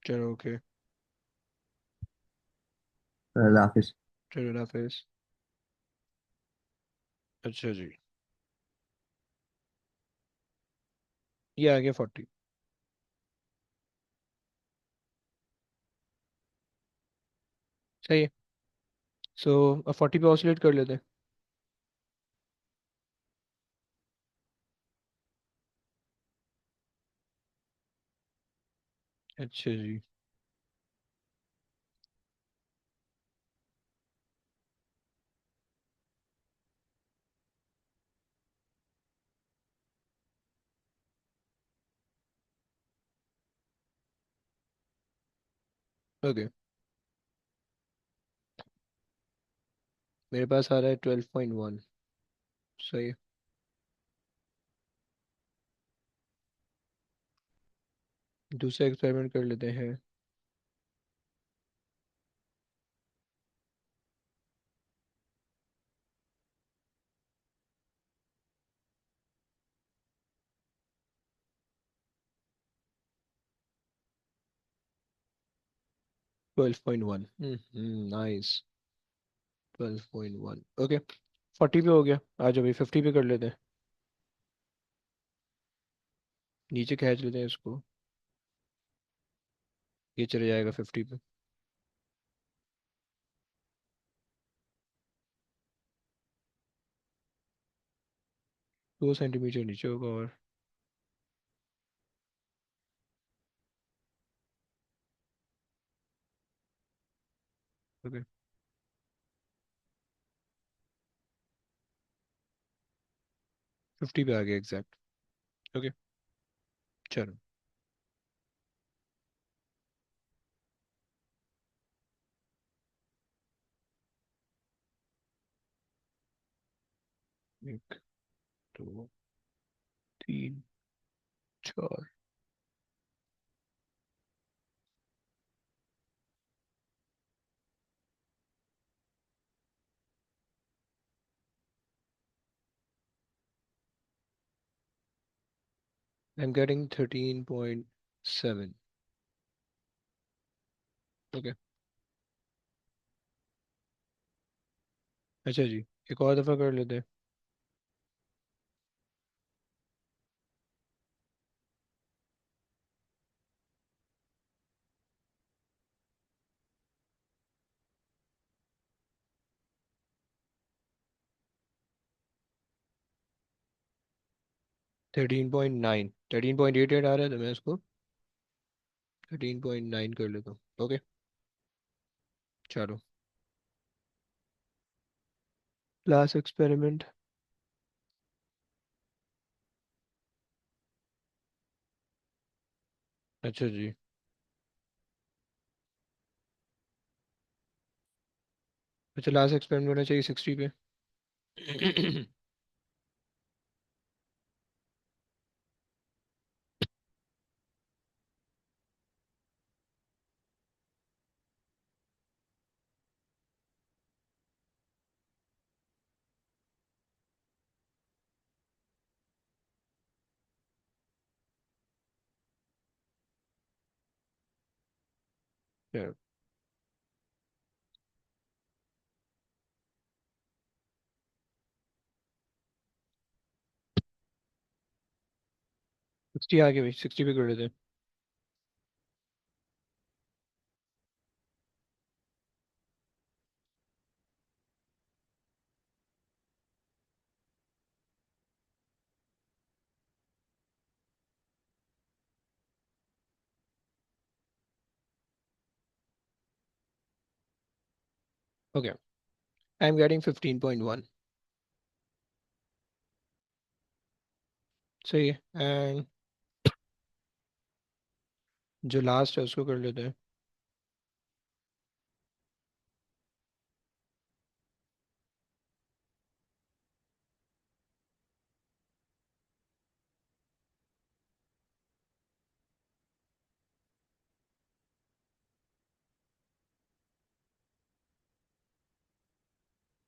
चलो ओके। अल्लाह हाफिज। चलो अल्लाह हाफिज़। अच्छा जी, ये आ गया 40। सही है। सो अब 40 पे ऑसिलेट कर लेते हैं। अच्छा जी। ओके, मेरे पास आ रहा है 12.1। सही है। दूसरा एक्सपेरिमेंट कर लेते हैं। 12.1। नाइस। 12.1। ओके, 40 पे हो गया। आज अभी 50 पे कर लेते हैं। नीचे खींच लेते हैं इसको। ये चले जाएगा 50 पे। 2 सेंटीमीटर नीचे होगा और। ओके, 50 पे आ गया एग्जैक्ट। ओके। चलो। एक, दो, तीन, चार। आई एम गेटिंग 13.7। ओके। अच्छा जी, एक और दफ़ा कर लेते हैं। 13.9, 13.88 आ रहा है, तो मैं इसको 13.9 कर लेता हूँ। ओके। चलो, लास्ट एक्सपेरिमेंट। अच्छा जी। अच्छा, लास्ट एक्सपेरिमेंट होना चाहिए 60 पे। Yeah. 60 आगे भाई, 60 पे कर लेते हैं। Okay, I am getting 15.1। सही है। एंड जो लास्ट है उसको कर लेते हैं।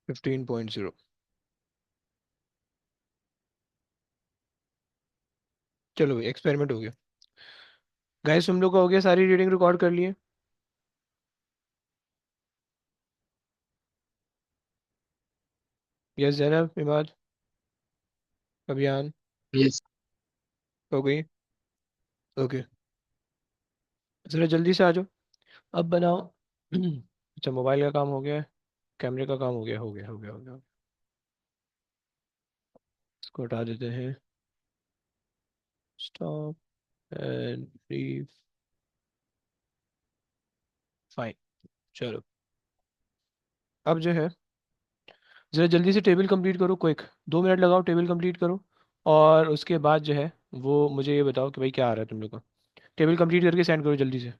15.0। चलो भाई, एक्सपेरिमेंट हो गया। गाइस तुम लोग का हो गया, सारी रीडिंग रिकॉर्ड कर लिए? यस जैनब, इमाद, अभियान, Yes. हो गई? ओके, जरा जल्दी से आ जाओ। अब बनाओ। अच्छा, मोबाइल का काम हो गया है, कैमरे का काम हो गया, हो गया, हो गया, हो गया। इसको हटा देते हैं। Stop and leave. फाइन। चलो, अब जो है, जरा जल्दी से टेबल कंप्लीट करो, क्विक। 2 मिनट लगाओ, टेबल कंप्लीट करो। और उसके बाद जो है, वो मुझे ये बताओ कि भाई क्या आ रहा है तुम लोग का। टेबल कंप्लीट करके सेंड करो जल्दी से।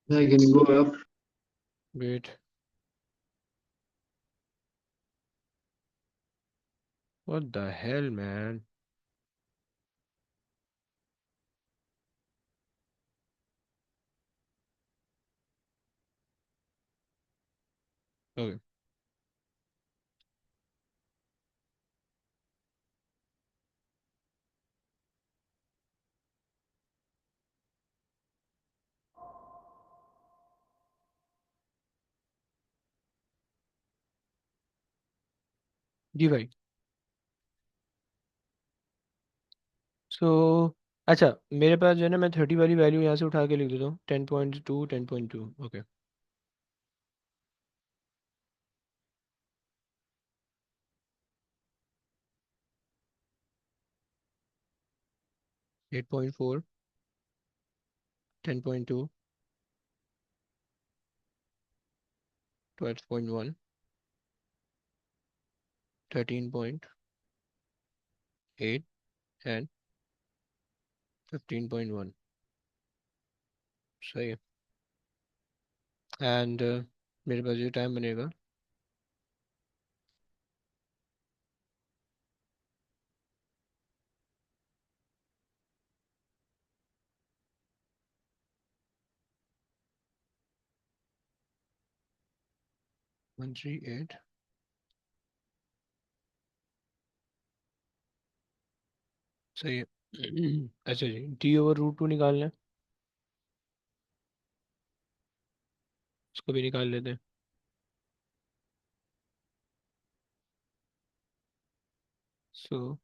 I can go up. Wait, what the hell man. Okay, जी भाई। सो अच्छा, मेरे पास जो है ना, मैं 30 वाली वैल्यू यहाँ से उठा के लिख देता हूँ। 10.2, 10.2। Okay, 8.4, 10.2, 12.1, 13.8 and 15.1। सही है। एंड मेरे पास जो टाइम बनेगा, 138। सही है। अच्छा जी, D/√2 निकालना है, उसको भी निकाल लेते हैं। सो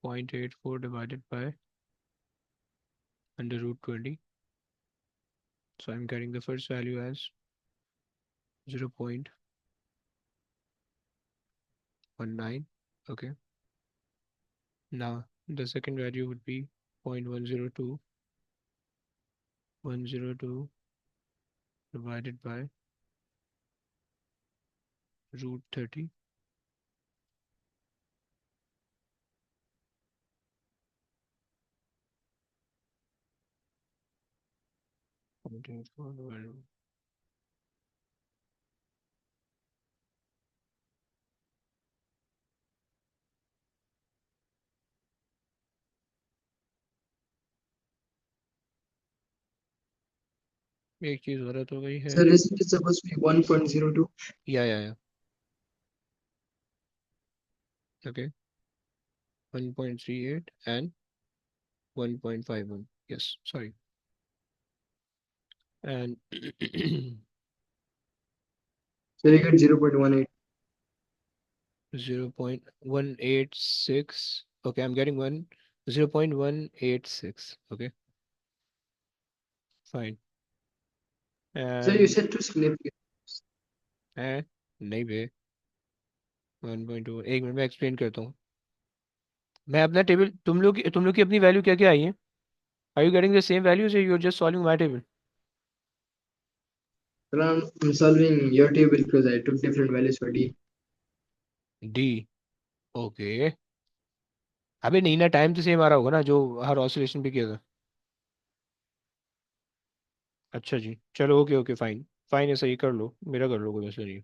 0.84 divided by √20। So I'm getting the first value as 0.19। Okay. Now the second value would be 0.102, 102 divided by √30। एक चीज गलत हो गई है। Sir, isn't it supposed to be 1.02? या Okay, 1.38 and 1.51. Yes, sorry. And Sir, you get 0.18. 0.186. Okay, I'm getting 0.186. Okay, fine. Sir, you And said too significant. नहीं बे, 1.2, एक minute में एक्सप्लेन करता हूँ। मैं अपना टेबल, तुम लोग की अपनी वैल्यू क्या क्या आई है? Are you getting the same values, you are just solving my table? Sir, I'm solving your table because I took different values for D. D, okay. अबे नहीं ना, टाइम तो सेम आ रहा होगा ना जो हर ऑसिलेशन पे किया था। अच्छा जी, चलो ओके ओके फाइन। फाइन, ऐसा ही कर लो, मेरा कर लो, कोई मसला नहीं।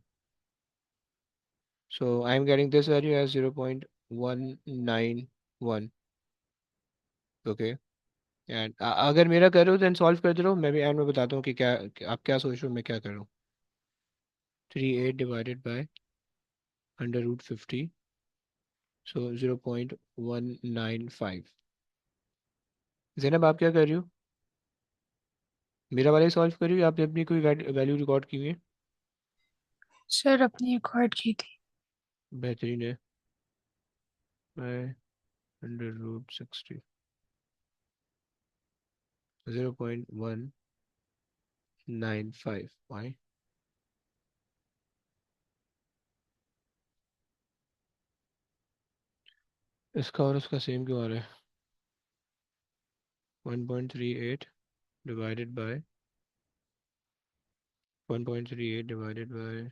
So I am getting this value as 0.191। Okay, and अगर मेरा कर रहे हो देन सॉल्व करते रहो, मैं भी एंड में बताता हूँ कि क्या आप क्या सोच रहे हो, मैं क्या कर रहा हूँ। 38 डिवाइडेड बाय √50, सो 0.195। जैनब आप क्या कर रही हो? मेरा वाला ही सॉल्व कर रही हो या आपने अपनी कोई वैल्यू रिकॉर्ड की हुई है? सर अपनी रिकॉर्ड की थी। बेहतरीन है। बाय √60, 0.195। वाई? इसका और उसका सेम क्यों आ रहा है? 1.38 divided by 1.38 divided by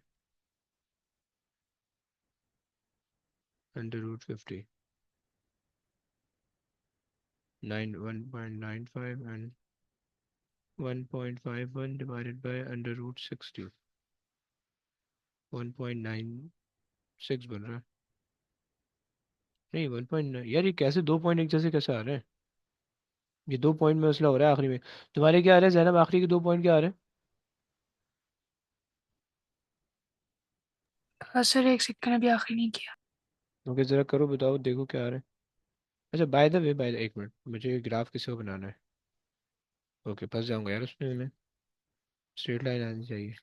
√50, 1.95 and 1.51 divided by √60, 1.96 बन रहा है। नहीं 1.9 यार, ये कैसे दो पॉइंट एक जैसे कैसे आ रहे हैं? ये दो पॉइंट में मसला हो रहा है आखिरी में। तुम्हारे क्या आ रहा है जैनब, आखिरी के दो पॉइंट क्या आ रहे हैं? हाँ सर, एक सेकंड, अभी आखिर नहीं किया। ओके, जरा करो, बताओ, देखो क्या आ रहा है। अच्छा, बाय द वे, एक मिनट, मुझे ग्राफ किसी को बनाना है। ओके, फंस जाऊंगा यार उसमें मैं। स्ट्रेट लाइन आनी चाहिए।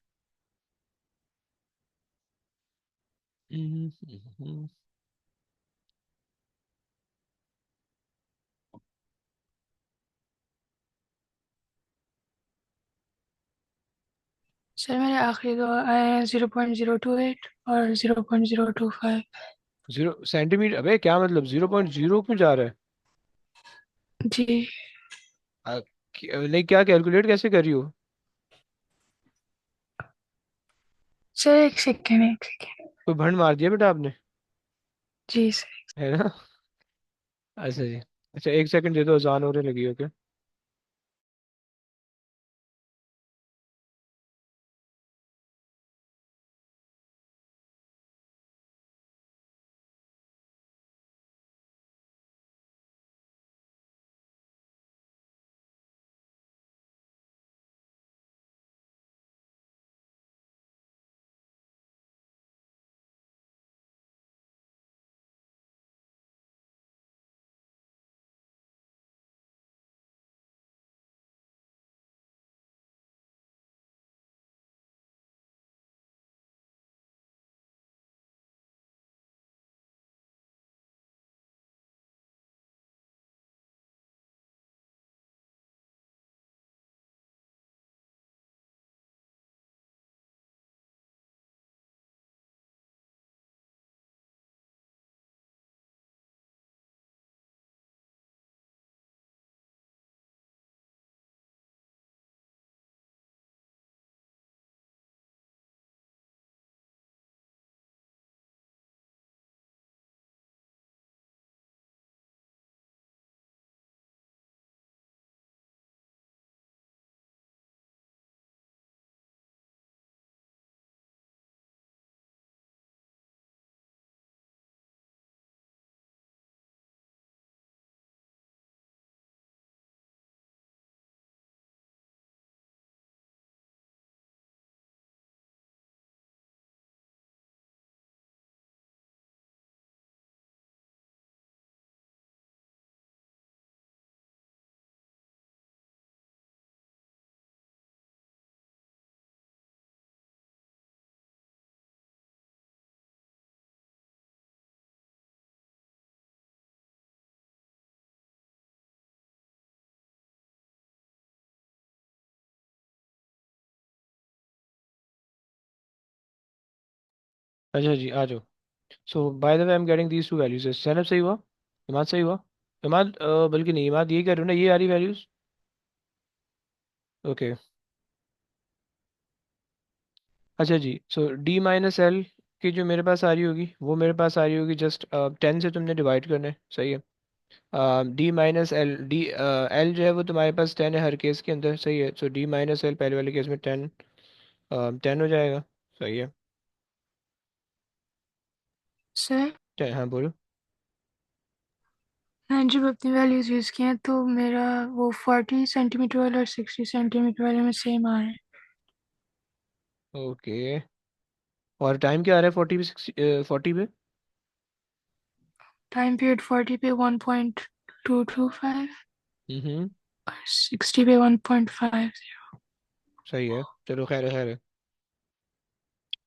सर मेरे आखिरी दो आए हैं 0.028 और 0.025। 0 सेंटीमीटर? अबे क्या मतलब, 0.0 क्यों जा रहा है? जी नहीं, क्या कैलकुलेट कैसे कर रही हो? सर, एक सेकंड, एक सेकंड। कोई भंड मार दिया बेटा आपने? जी सर। है ना? अच्छा जी। अच्छा, एक सेकंड दे दो, अजान होने लगी। ओके। अच्छा जी आ जाओ। So by the way I am getting these two values. Zainab सही हुआ? इमाद सही हुआ? इमाद बल्कि नहीं, इमाद ये कह रहे हो ना, ये आ रही वैल्यूज। ओके। अच्छा जी, सो डी माइनस एल की जो मेरे पास आ रही होगी वो मेरे पास आ रही होगी जस्ट 10 से तुमने डिवाइड करना है, सही है। D minus L, D L जो है वो तुम्हारे पास 10 है हर केस के अंदर, सही है। सो डी माइनस एल पहले वाले केस में 10, 10 हो जाएगा, सही है। सर 10, हाँ बोलो। मैंने जब अपनी वैल्यूज यूज़ किए हैं तो मेरा वो 40 सेंटीमीटर वाला और 60 सेंटीमीटर वाले में सेम आ रहा है। ओके। और टाइम क्या आ रहा है 40 पे, 60 40 पे? टाइम पीरियड 40 पे 1.225 हम्म। और 60 पे 1.5। सही है, चलो खैर है खैर है।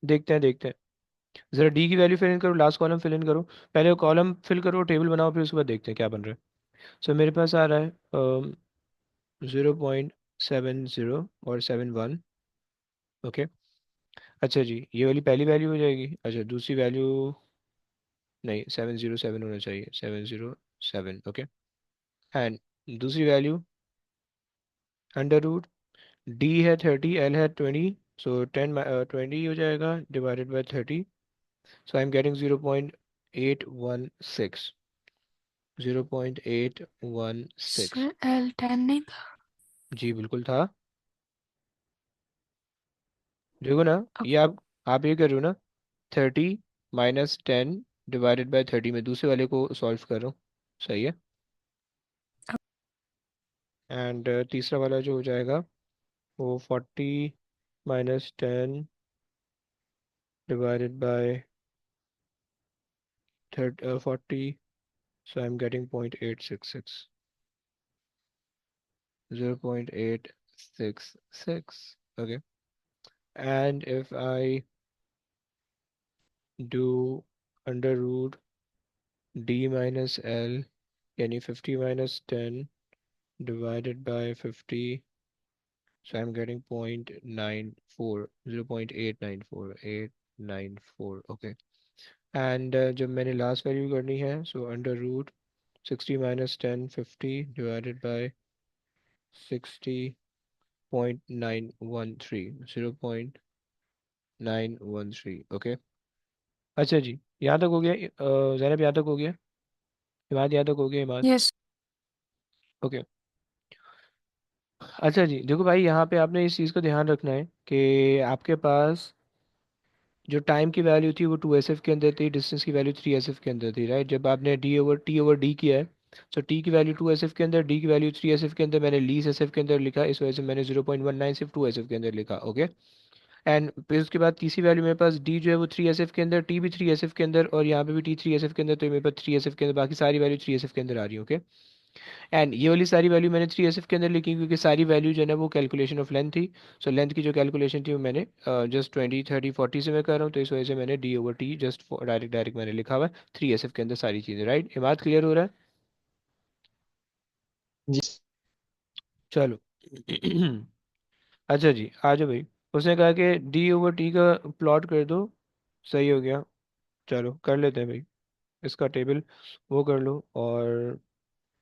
देखते हैं देखते हैं। जरा डी की वैल्यू फिल इन करो, लास्ट कॉलम फिल इन करो। पहले कॉलम फिल करो, टेबल बनाओ, फिर उसके बाद देखते हैं क्या बन रहा है। सो मेरे पास आ रहा है 0.70 और 71। ओके। अच्छा जी, ये वाली पहली वैल्यू हो जाएगी। अच्छा दूसरी वैल्यू, नहीं 707 होना चाहिए, 707। ओके। एंड दूसरी वैल्यू अंडर रूट, डी है 30, एल है 20, सो 20 हो जाएगा divided by 30। So I am getting 0.816। 0.816। Sir L10 नहीं था? जी बिल्कुल था। देखो ना, अब ये आप ये कर रहे हो ना, 30 - 10 डिवाइडेड बाय 30 में दूसरे वाले को सॉल्व कर रहा हूँ, सही है। एंड तीसरा वाला जो हो जाएगा वो 40 - 10 divided by 40। So I am getting 0.866। 0.866। Okay. And if I do under root D minus L, यानी 50 - 10 divided by 50. So I'm getting 0.94, 0.894, okay. And जब मैंने last value करनी है, so under root 60 - 10, 50 divided by 60.913, 0.913, okay. अच्छा जी, यहाँ तक हो गया। ज़ैनब यहाँ तक हो गया? इमाद यहाँ तक हो गया? इमाद? यस। ओके। अच्छा जी देखो भाई, यहाँ पे आपने इस चीज़ का ध्यान रखना है कि आपके पास जो टाइम की वैल्यू थी वो 2 SF के अंदर थी, डिस्टेंस की वैल्यू 3 SF के अंदर थी, राइट। जब आपने टी ओवर डी किया है, तो टी की वैल्यू 2 SF के अंदर, डी की वैल्यू 3 SF के अंदर, मैंने लीस SF के अंदर लिखा, इस वजह से मैंने 0.19 सिर्फ 2 SF के अंदर लिखा, ओके। एंड फिर उसके बाद तीसरी वैल्यू मेरे पास डी जो है वो 3 SF के अंदर, टी भी 3 SF के अंदर, और यहाँ पे भी टी 3 SF के अंदर, तो ये मेरे पास 3 SF के अंदर, बाकी सारी वैल्यू 3 SF के अंदर आ रही है, ओके। एंड ये वाली सारी वैल्यू मैंने 3 SF के अंदर लिखी क्योंकि सारी वैल्यू जो है ना वो कैलकुलेशन ऑफ लेंथ थी। सो लेंथ की जो कैलकुलेशन थी वो मैंने जस्ट 20 30 40 से मैं कर रहा हूँ, तो इस वजह से मैंने डी/टी जस्ट डायरेक्ट डायरेक्ट मैंने लिखा हुआ है 3 SF के अंदर सारी चीज़ें, राइट। इमाद क्लियर हो रहा है? जी। चलो। अच्छा जी आ जाओ भाई। उसने कहा कि डी/टी का प्लॉट कर दो, सही हो गया। चलो कर लेते हैं भाई, इसका टेबल वो कर लो और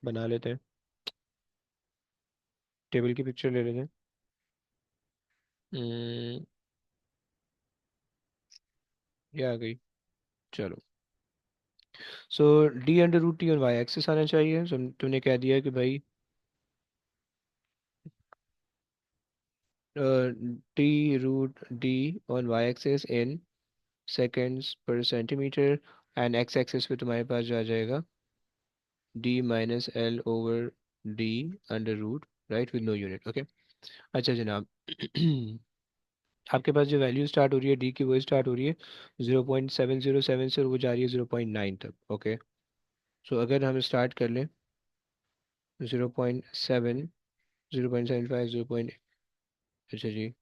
बना लेते हैं, टेबल की पिक्चर ले लेते हैं। हम्म, ये आ गई। चलो। सो D/√T और वाई एक्सिस आना चाहिए। सो तुमने कह दिया कि भाई T√D on Y axis in seconds पर सेंटीमीटर, एंड एक्स एक्सिस पे तुम्हारे पास जो आ जाएगा D - L/D under root, right, with no unit, okay. अच्छा जनाब। आपके पास जो वैल्यू स्टार्ट हो रही है डी की, वो स्टार्ट हो रही है 0.707 से, और वो जा रही है 0.9 तक, ओके। सो अगर हम स्टार्ट कर लें 0.7, 0.75, 0. अच्छा जी।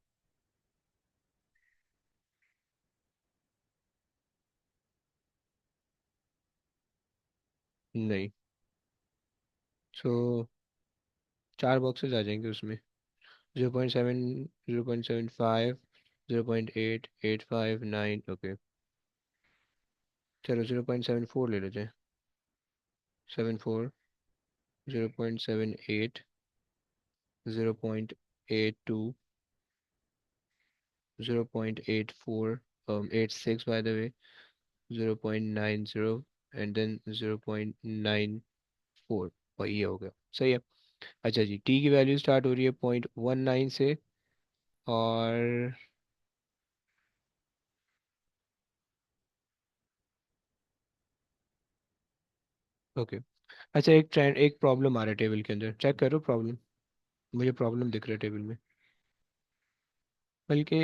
नहीं। सो 4 बॉक्सेस आ जाएंगे उसमें, 0.7, 0.75, 0.8, 859, ओके। चलो 0.74 ले लेते हैं। 74, 0.78, 0.82, 0.84, 86 by the way, 0.90 and then 0.94। और ये हो गया, सही है। अच्छा जी, टी की वैल्यू स्टार्ट हो रही है 0.19 से, और ओके। अच्छा, एक ट्रेंड, एक प्रॉब्लम आ रहा है टेबल के अंदर, चेक करो प्रॉब्लम। मुझे प्रॉब्लम दिख रहा है टेबल में, बल्कि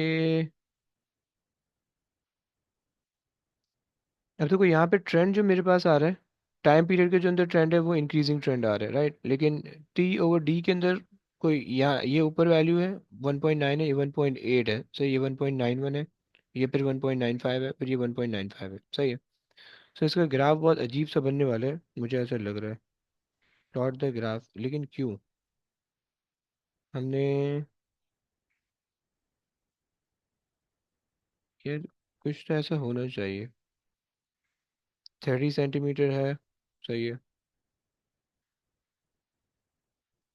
अब देखो यहाँ पे ट्रेंड जो मेरे पास आ रहा है, टाइम पीरियड के जो अंदर ट्रेंड है वो इंक्रीजिंग ट्रेंड आ रहा है, राइट। लेकिन टी ओवर डी के अंदर कोई, यहाँ ये ऊपर वैल्यू है 1.9 है, ये 1.8 है, सही, ये 1.91 है, ये फिर 1.95 है, फिर ये 1.95 है, सही है। सो इसका ग्राफ बहुत अजीब सा बनने वाला है, मुझे ऐसा लग रहा है। डॉट द ग्राफ, लेकिन क्यों? हमने यार, कुछ तो ऐसा होना चाहिए। 30 सेंटीमीटर है, सही है।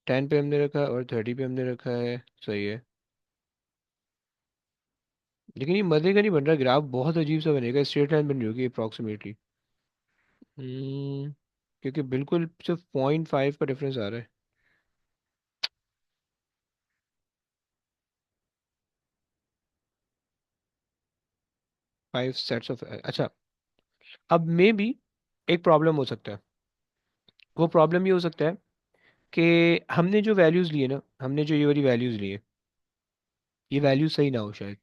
10 पे हमने रखा और 30 पे हमने रखा है, सही है। लेकिन ये मजे का नहीं बन रहा, ग्राफ बहुत अजीब सा बनेगा, स्ट्रेट लाइन बन रही होगी अप्रॉक्सीमेटली। क्योंकि बिल्कुल सिर्फ 0.5 का डिफरेंस आ रहा है। 5 सेट्स ऑफ, अच्छा। अब मे भी एक प्रॉब्लम हो सकता है। वो प्रॉब्लम ये हो सकता है कि हमने जो वैल्यूज़ लिए ना, हमने जो ये वाली वैल्यूज़ लिए, ये वैल्यू सही ना हो शायद।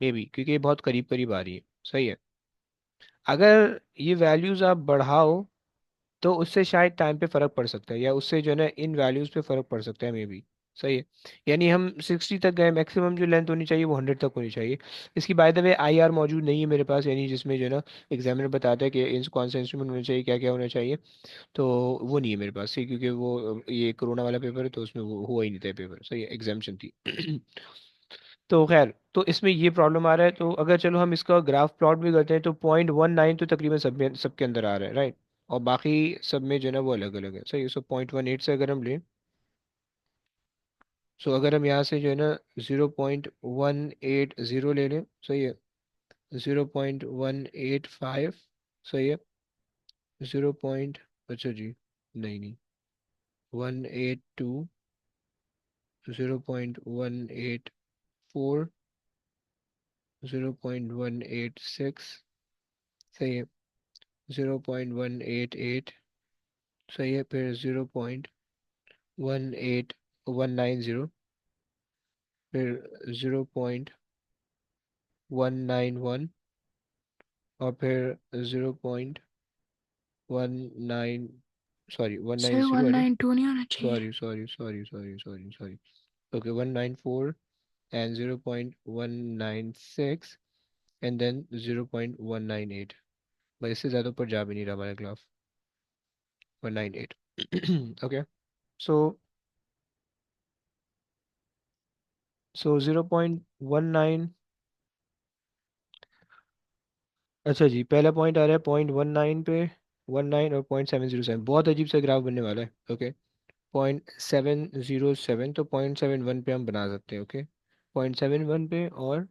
मे बी क्योंकि ये बहुत करीब करीब आ रही है, सही है। अगर ये वैल्यूज़ आप बढ़ाओ तो उससे शायद टाइम पे फ़र्क पड़ सकता है, या उससे जो है ना इन वैल्यूज़ पे फ़र्क पड़ सकता है, मे बी। सही है। यानी हम 60 तक गए, मैक्सिमम जो लेंथ होनी चाहिए वो 100 तक होनी चाहिए। इसकी बाय द वे आईआर मौजूद नहीं है मेरे पास, यानी जिसमें जो है ना एग्जामिनर बताता है कि इन कौन सा इंस्ट्रूमेंट होना चाहिए, क्या क्या होना चाहिए। तो वो नहीं है मेरे पास, सही, क्योंकि वो ये कोरोना वाला पेपर है, तो उसमें वो हुआ ही नहीं था पेपर, सही है, एग्जामेशन थी। तो खैर, तो इसमें ये प्रॉब्लम आ रहा है, तो अगर चलो हम इसका ग्राफ प्लॉट भी करते हैं तो 0.19 तो तकरीबन सब में, सबके अंदर आ रहा है, राइट। और बाकी सब में जो है ना वो अलग अलग है, सही है। सो 0.18 से अगर हम लें, सो अगर हम यहाँ से जो है ना 0.180 ले लें, सही है। 0.185, सही है। 0 पॉइंट, अच्छा जी, नहीं नहीं, 182, 0.184, 0.186, सही है। 0.188, सही है। फिर 0.18190, फिर 0.191, और फिर 0.19, sorry one nine sir zero है ना। 192 नहीं होना चाहिए। Sorry. Okay, 194, and 0.196, and then 0.198। बस इससे ज़्यादा ऊपर जा भी नहीं रहा हमारा ग्राफ। 198। ओके। सो 0.19, अच्छा जी, पहला पॉइंट आ रहा है 0.19 पे, 19 और 0.707, बहुत अजीब सा ग्राफ बनने वाला है, ओके। 0.707, तो 0.71 पे हम बना सकते हैं, ओके। 0.71 पे, और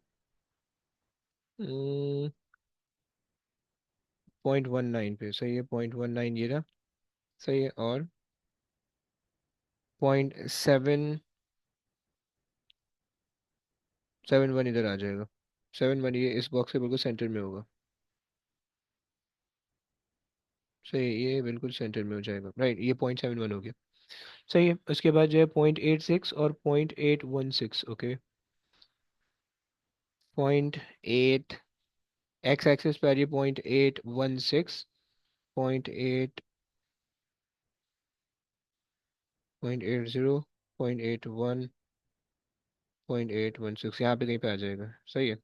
0.19 पे, सही है। 0.19 ये रहा, सही है। और 0.771 इधर आ जाएगा। 71 ये इस बॉक्स के बिल्कुल सेंटर में होगा, सही है, ये बिल्कुल सेंटर में हो जाएगा, राइट। ये 0.71 हो गया, सही है। उसके बाद जो है 0.86 और 0.816, ओके। 0.8, एक्स एक्सिस पे आ रही है 0.816, 0.8, 0.80, 0.81, 0.816, यहाँ पे कहीं पे आ जाएगा, सही है।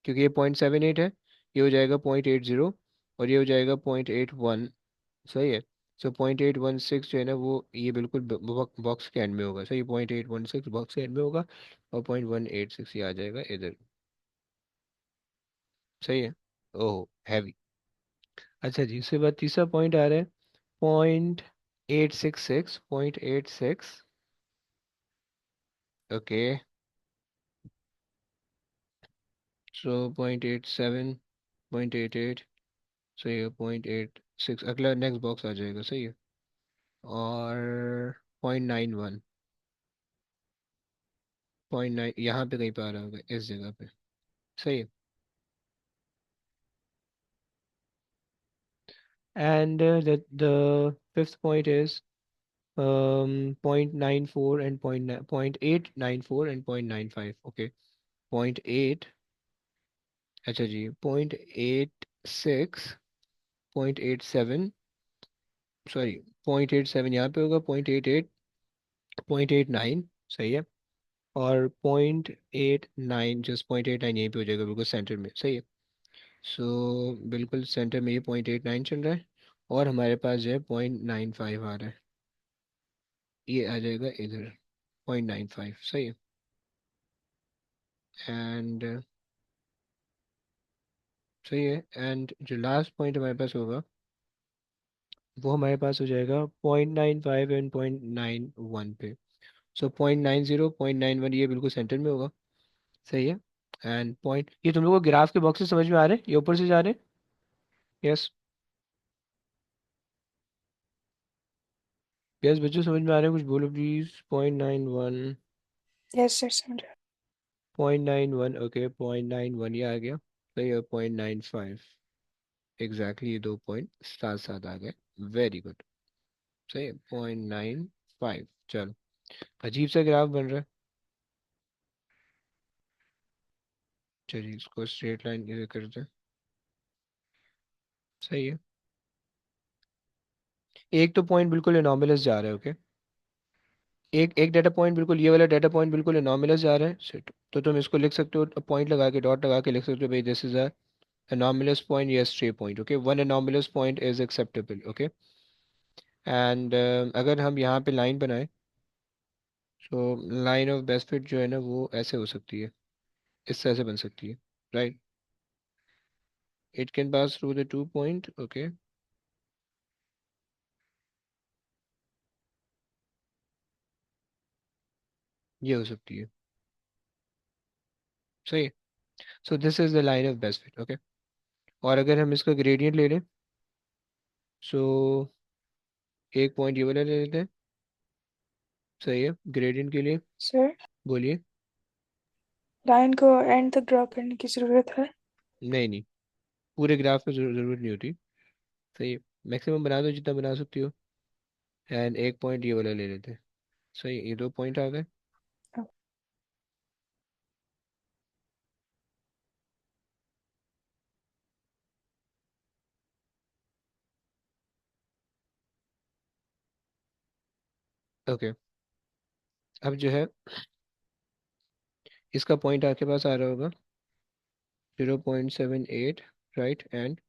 क्योंकि ये 0.78 है, ये हो जाएगा 0.80, और ये हो जाएगा 0.81, सही है। सो 0.816 जो है ना वो ये बिल्कुल बॉक्स के एंड में होगा, सही। 0.816 बॉक्स के एंड में होगा, और 0.186 ये आ जाएगा इधर, सही है। ओह हैवी। अच्छा जी, उसके बाद तीसरा पॉइंट आ रहा है 0.866, 0.86। ओके, सो 0.87, 0.88। सही है, 0.86, अगला नेक्स्ट बॉक्स आ जाएगा। सही है। और 0.91, 0.9 यहाँ पे कहीं पे आ रहा होगा, इस जगह पे। सही है। And the fifth point is 0.94 and 0.894 and 0.95। Okay, 0.8, अच्छा जी, 0.86, 0.87, सॉरी 0.87 यहाँ पे होगा, 0.88, 0.89। सही है। और 0.89, जस्ट 0.89 यहीं पे हो जाएगा, बिल्कुल सेंटर में। सही है। सो बिल्कुल सेंटर में ये 0.89 चल रहा है। और हमारे पास जो है 0.95 आ रहा है, ये आ जाएगा इधर, 0.95। सही है। एंड सही है। एंड जो लास्ट पॉइंट हमारे पास होगा वो हमारे पास हो जाएगा 0.95 एंड 0.91 पे। सो 0.90, 0.91 ये बिल्कुल सेंटर में होगा। सही है। एंड पॉइंट, ये तुम लोगों को ग्राफ के बॉक्सेस समझ में आ रहे हैं, ये ऊपर से जा रहे हैं? यस। यस बच्चों, समझ में आ रहे हैं? कुछ बोलो प्लीज। 0.91, यस सर समझ रहा 0.91। ओके, 0.91 ये आ गया। सही है। 0.95, एग्जैक्टली ये 2 पॉइंट साथ साथ आ गए। Very good. सही है। 0.95। चलो, अजीब सा ग्राफ बन रहा है। चलिए इसको स्ट्रेट लाइन इधर करते हैं। सही है। एक तो पॉइंट बिल्कुल एनॉमलस जा रहा है। ओके, एक एक डाटा पॉइंट बिल्कुल, ये वाला डाटा पॉइंट बिल्कुल एनॉमलस जा रहा है। सेट, तो तुम इसको लिख सकते हो, पॉइंट लगा के, डॉट लगा के लिख सकते हो भाई, this is a anomalous point, yes, stray point। okay, one anomalous point is acceptable। okay, and अगर हम यहाँ पे लाइन बनाए, तो लाइन ऑफ बेस्ट फिट जो है ना वो ऐसे हो सकती है, इस तरह से बन सकती है। Right, it can pass through the 2 point. Okay, ये हो सकती है। सही है। So this is the line of best fit. Okay, और अगर हम इसका ग्रेडियंट ले लें, सो एक पॉइंट ये वाला ले लेते हैं। सही है। ग्रेडियंट के लिए सर बोलिए। लाइन को एंड तक ड्रॉ करने की ज़रूरत है। नहीं नहीं, पूरे ग्राफ में जरूरत नहीं होती। सही है। मैक्सिमम बना दो जितना बना सकती हो। एंड एक पॉइंट ये वाला ले लेते हैं। सही, ये 2 पॉइंट आ गए। ओके, अब जो है इसका पॉइंट आपके पास आ रहा होगा 0.78। राइट, एंड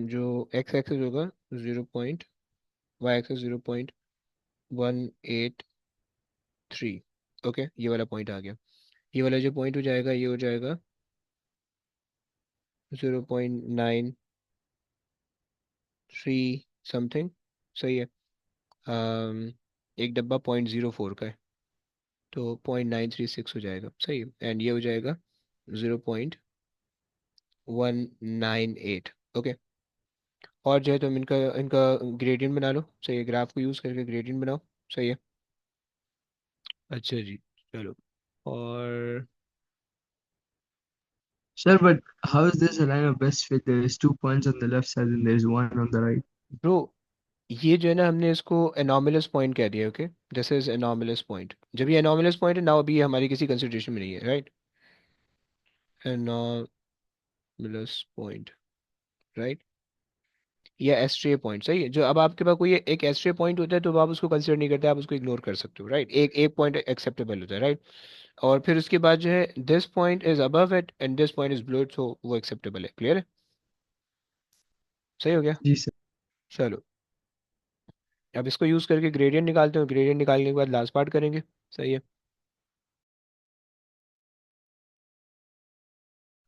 जो एक्स एक्सेस होगा 0. Y access 0.183। ओके, ये वाला पॉइंट आ गया। ये वाला जो पॉइंट हो जाएगा ये हो जाएगा 0.93 समथिंग। सही है। एक डब्बा 0.04 का है, तो 0.936 हो जाएगा। सही है। एंड ये हो जाएगा 0.198। ओके, और जो है तुम इनका इनका ग्रेडियंट बना लो। सही है, ग्राफ को यूज़ करके ग्रेडियंट बनाओ। सही है। अच्छा जी, चलो। और Sir, but how is this a line of best fit? There is 2 points on the left side and there is one on the right. Bro, ये जो है ना हमने इसको एनॉमलस पॉइंट कह दिया। Okay, this is anomalous point. जब ये एनॉमलस पॉइंट है ना, अभी ये हमारी किसी कंसिडरेशन में नहीं है। Right, anomalous point. राइट, या एस्ट्रे पॉइंट। सही है। जो अब आपके पास कोई एक एस्ट्रे पॉइंट होता है तो आप उसको कंसिडर नहीं करते, आप उसको इग्नोर कर सकते हो। राइट, एक एक पॉइंट एक्सेप्टेबल होता है। राइट, और फिर उसके बाद जो है this point is above it and this point is below it, so वो एक्सेप्टेबल है। क्लियर है? सही हो गया। Ji sir. चलो, अब इसको यूज करके ग्रेडियंट निकालते हो। ग्रेडियंट निकालने के बाद लास्ट पार्ट करेंगे। सही है।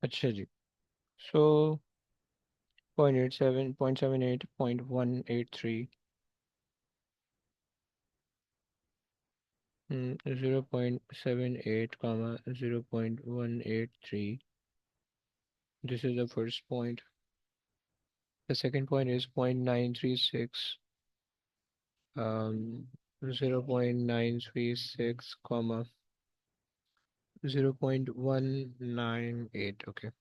अच्छा जी, सो 0.87, 0.78, 0.183, 0.78, comma 0.183. This is the first point. The second point is 0.936, 0.936, comma 0.198. Okay,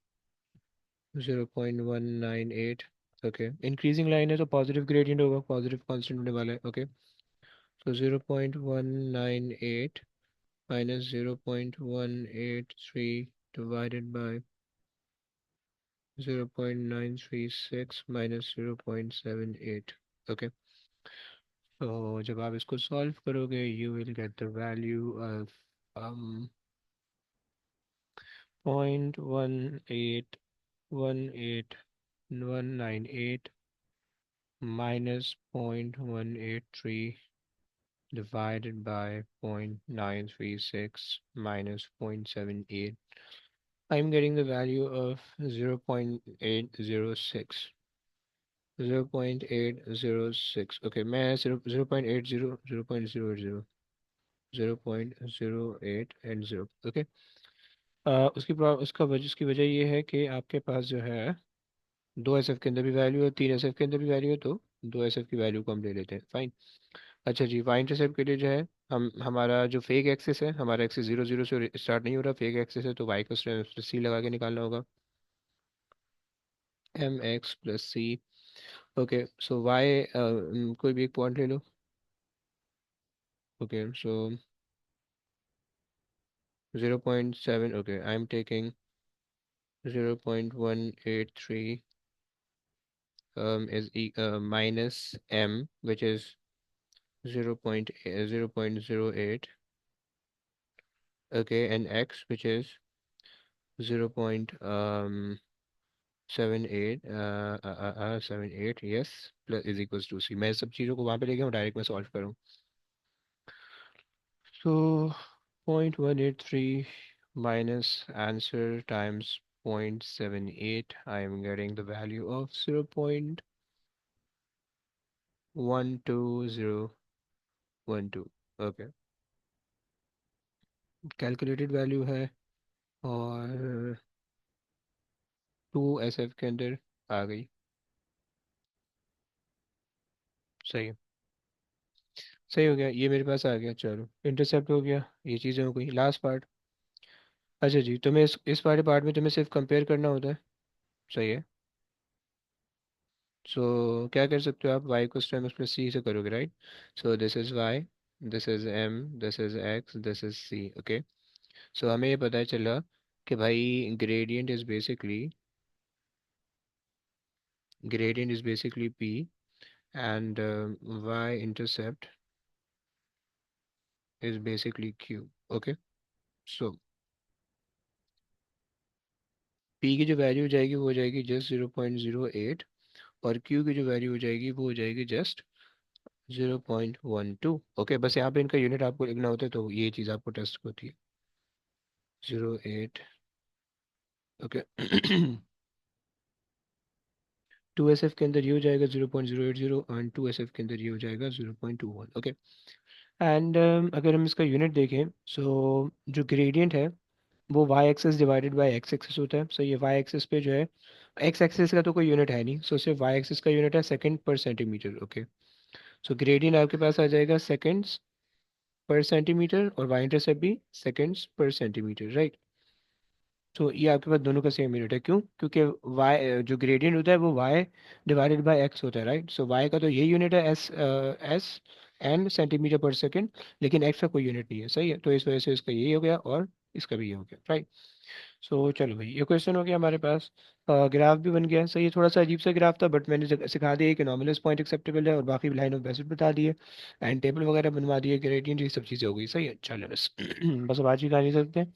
0.198. Okay, increasing line है तो पॉजिटिव ग्रेडियंट होगा, पॉजिटिव कांस्टेंट होने वाला है. ओके, तो 0.198 minus 0.183 divided by 0.936 minus 0.78. Okay, तो जब आप इसको सॉल्व करोगे you will get the value of 0.1818198 minus 0.183 divided by 0.936 minus 0.78. I'm getting the value of 0.806. 0.806. Okay, मैं 0.80, 0.080, 0.0880. ओके, उसकी वजह ये है कि आपके पास जो है दो एस एफ के अंदर भी वैल्यू है, तीन एस एफ के अंदर भी वैल्यू है, तो दो एस एफ की वैल्यू को हम ले लेते हैं. फाइन. अच्छा जी, वाई इंटरसेप्ट के लिए जो है हमारा जो फेक एक्सिस है, हमारा एक्सिस 0 0 से स्टार्ट नहीं हो रहा, फेक एक्सिस है, तो वाई को सी लगा के निकालना होगा. mx + c. Okay, so Y कोई भी एक पॉइंट ले लो. Okay, so 0.7. Okay, I am taking 0.183 is minus m, which is 0.08. Okay, and x, which is 0.78, 78, yes, plus is equals to c. मैं सब चीज़ों को वहाँ पे लेके हूँ, डायरेक्ट मैं सॉल्व करूँ. So 0.183 minus answer times 0.78, I am getting the value of 0.12012. Okay, calculated value है और 2 SF के अंदर आ गई. सही है, सही हो गया, ये मेरे पास आ गया. चलो, इंटरसेप्ट हो गया, ये चीज़ें हो गई. Last part. अच्छा जी, तुम्हें इस वाले पार्ट में तुम्हें सिर्फ कंपेयर करना होता है. सही है. सो क्या कर सकते हो आप, y को mx + c से करोगे, right. So this is y, this is m, this is x, this is c. Okay, so हमें ये पता चला कि भाई gradient is basically p, and y intercept is basically q. Okay, so p की जो वैल्यू हो जाएगी वो हो जाएगी जस्ट 0.08, और q की जो वैल्यू हो जाएगी वो हो जाएगी जस्ट 0.12. ओके, बस यहाँ पे इनका यूनिट आपको लिखना होता है, तो ये चीज़ आपको टेस्ट होती है. 0.8. ओके. 2SF के अंदर ये हो जाएगा 0.080, एंड 2SF के अंदर ये हो जाएगा 0.21. ओके, एंड अगर हम इसका यूनिट देखें, सो जो ग्रेडियंट है वो Y axis divided by X axis होता है. सो ये वाई एक्सेस पे जो है, एक्स एक्सेस का तो कोई यूनिट है नहीं, सो सिर्फ वाई एक्सेस का यूनिट है सेकंड पर सेंटीमीटर. ओके, सो ग्रेडियंट आपके पास आ जाएगा सेकंड्स पर सेंटीमीटर, और वाई इंटरसेप्ट भी सेकंड्स पर सेंटीमीटर, राइट. तो ये आपके पास दोनों का सेम यूनिट है. क्यों? क्योंकि वाई जो ग्रेडियंट होता है वो वाई डिवाइडेड बाय एक्स होता है, राइट. सो वाई का तो ये यूनिट है एस एन सेंटीमीटर पर सेकंड, लेकिन एक्स का कोई यूनिट नहीं है. सही है, तो इस वजह से इसका यही हो गया और इसका भी ये हो गया, राइट. सो चलो भाई, ये क्वेश्चन हो गया हमारे पास. ग्राफ भी बन गया. सही है, थोड़ा सा अजीब सा ग्राफ था, बट मैंने सिखा दिया कि नॉमिनल पॉइंट एक्सेप्टेबल है, और बाकी लाइन ऑफ बेसिस बता दिए, एंड टेबल वगैरह बनवा दिए, ग्रेडियंट, ये सब चीज़ें हो गई. सही है, चलो बस. बस अब आज की कहानी सकते हैं.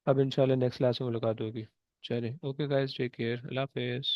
अब इंशाल्लाह नेक्स्ट क्लास में मुलाकात होगी. चलें, ओके गाइस, टेक केयर, अल्लाह हाफिज़.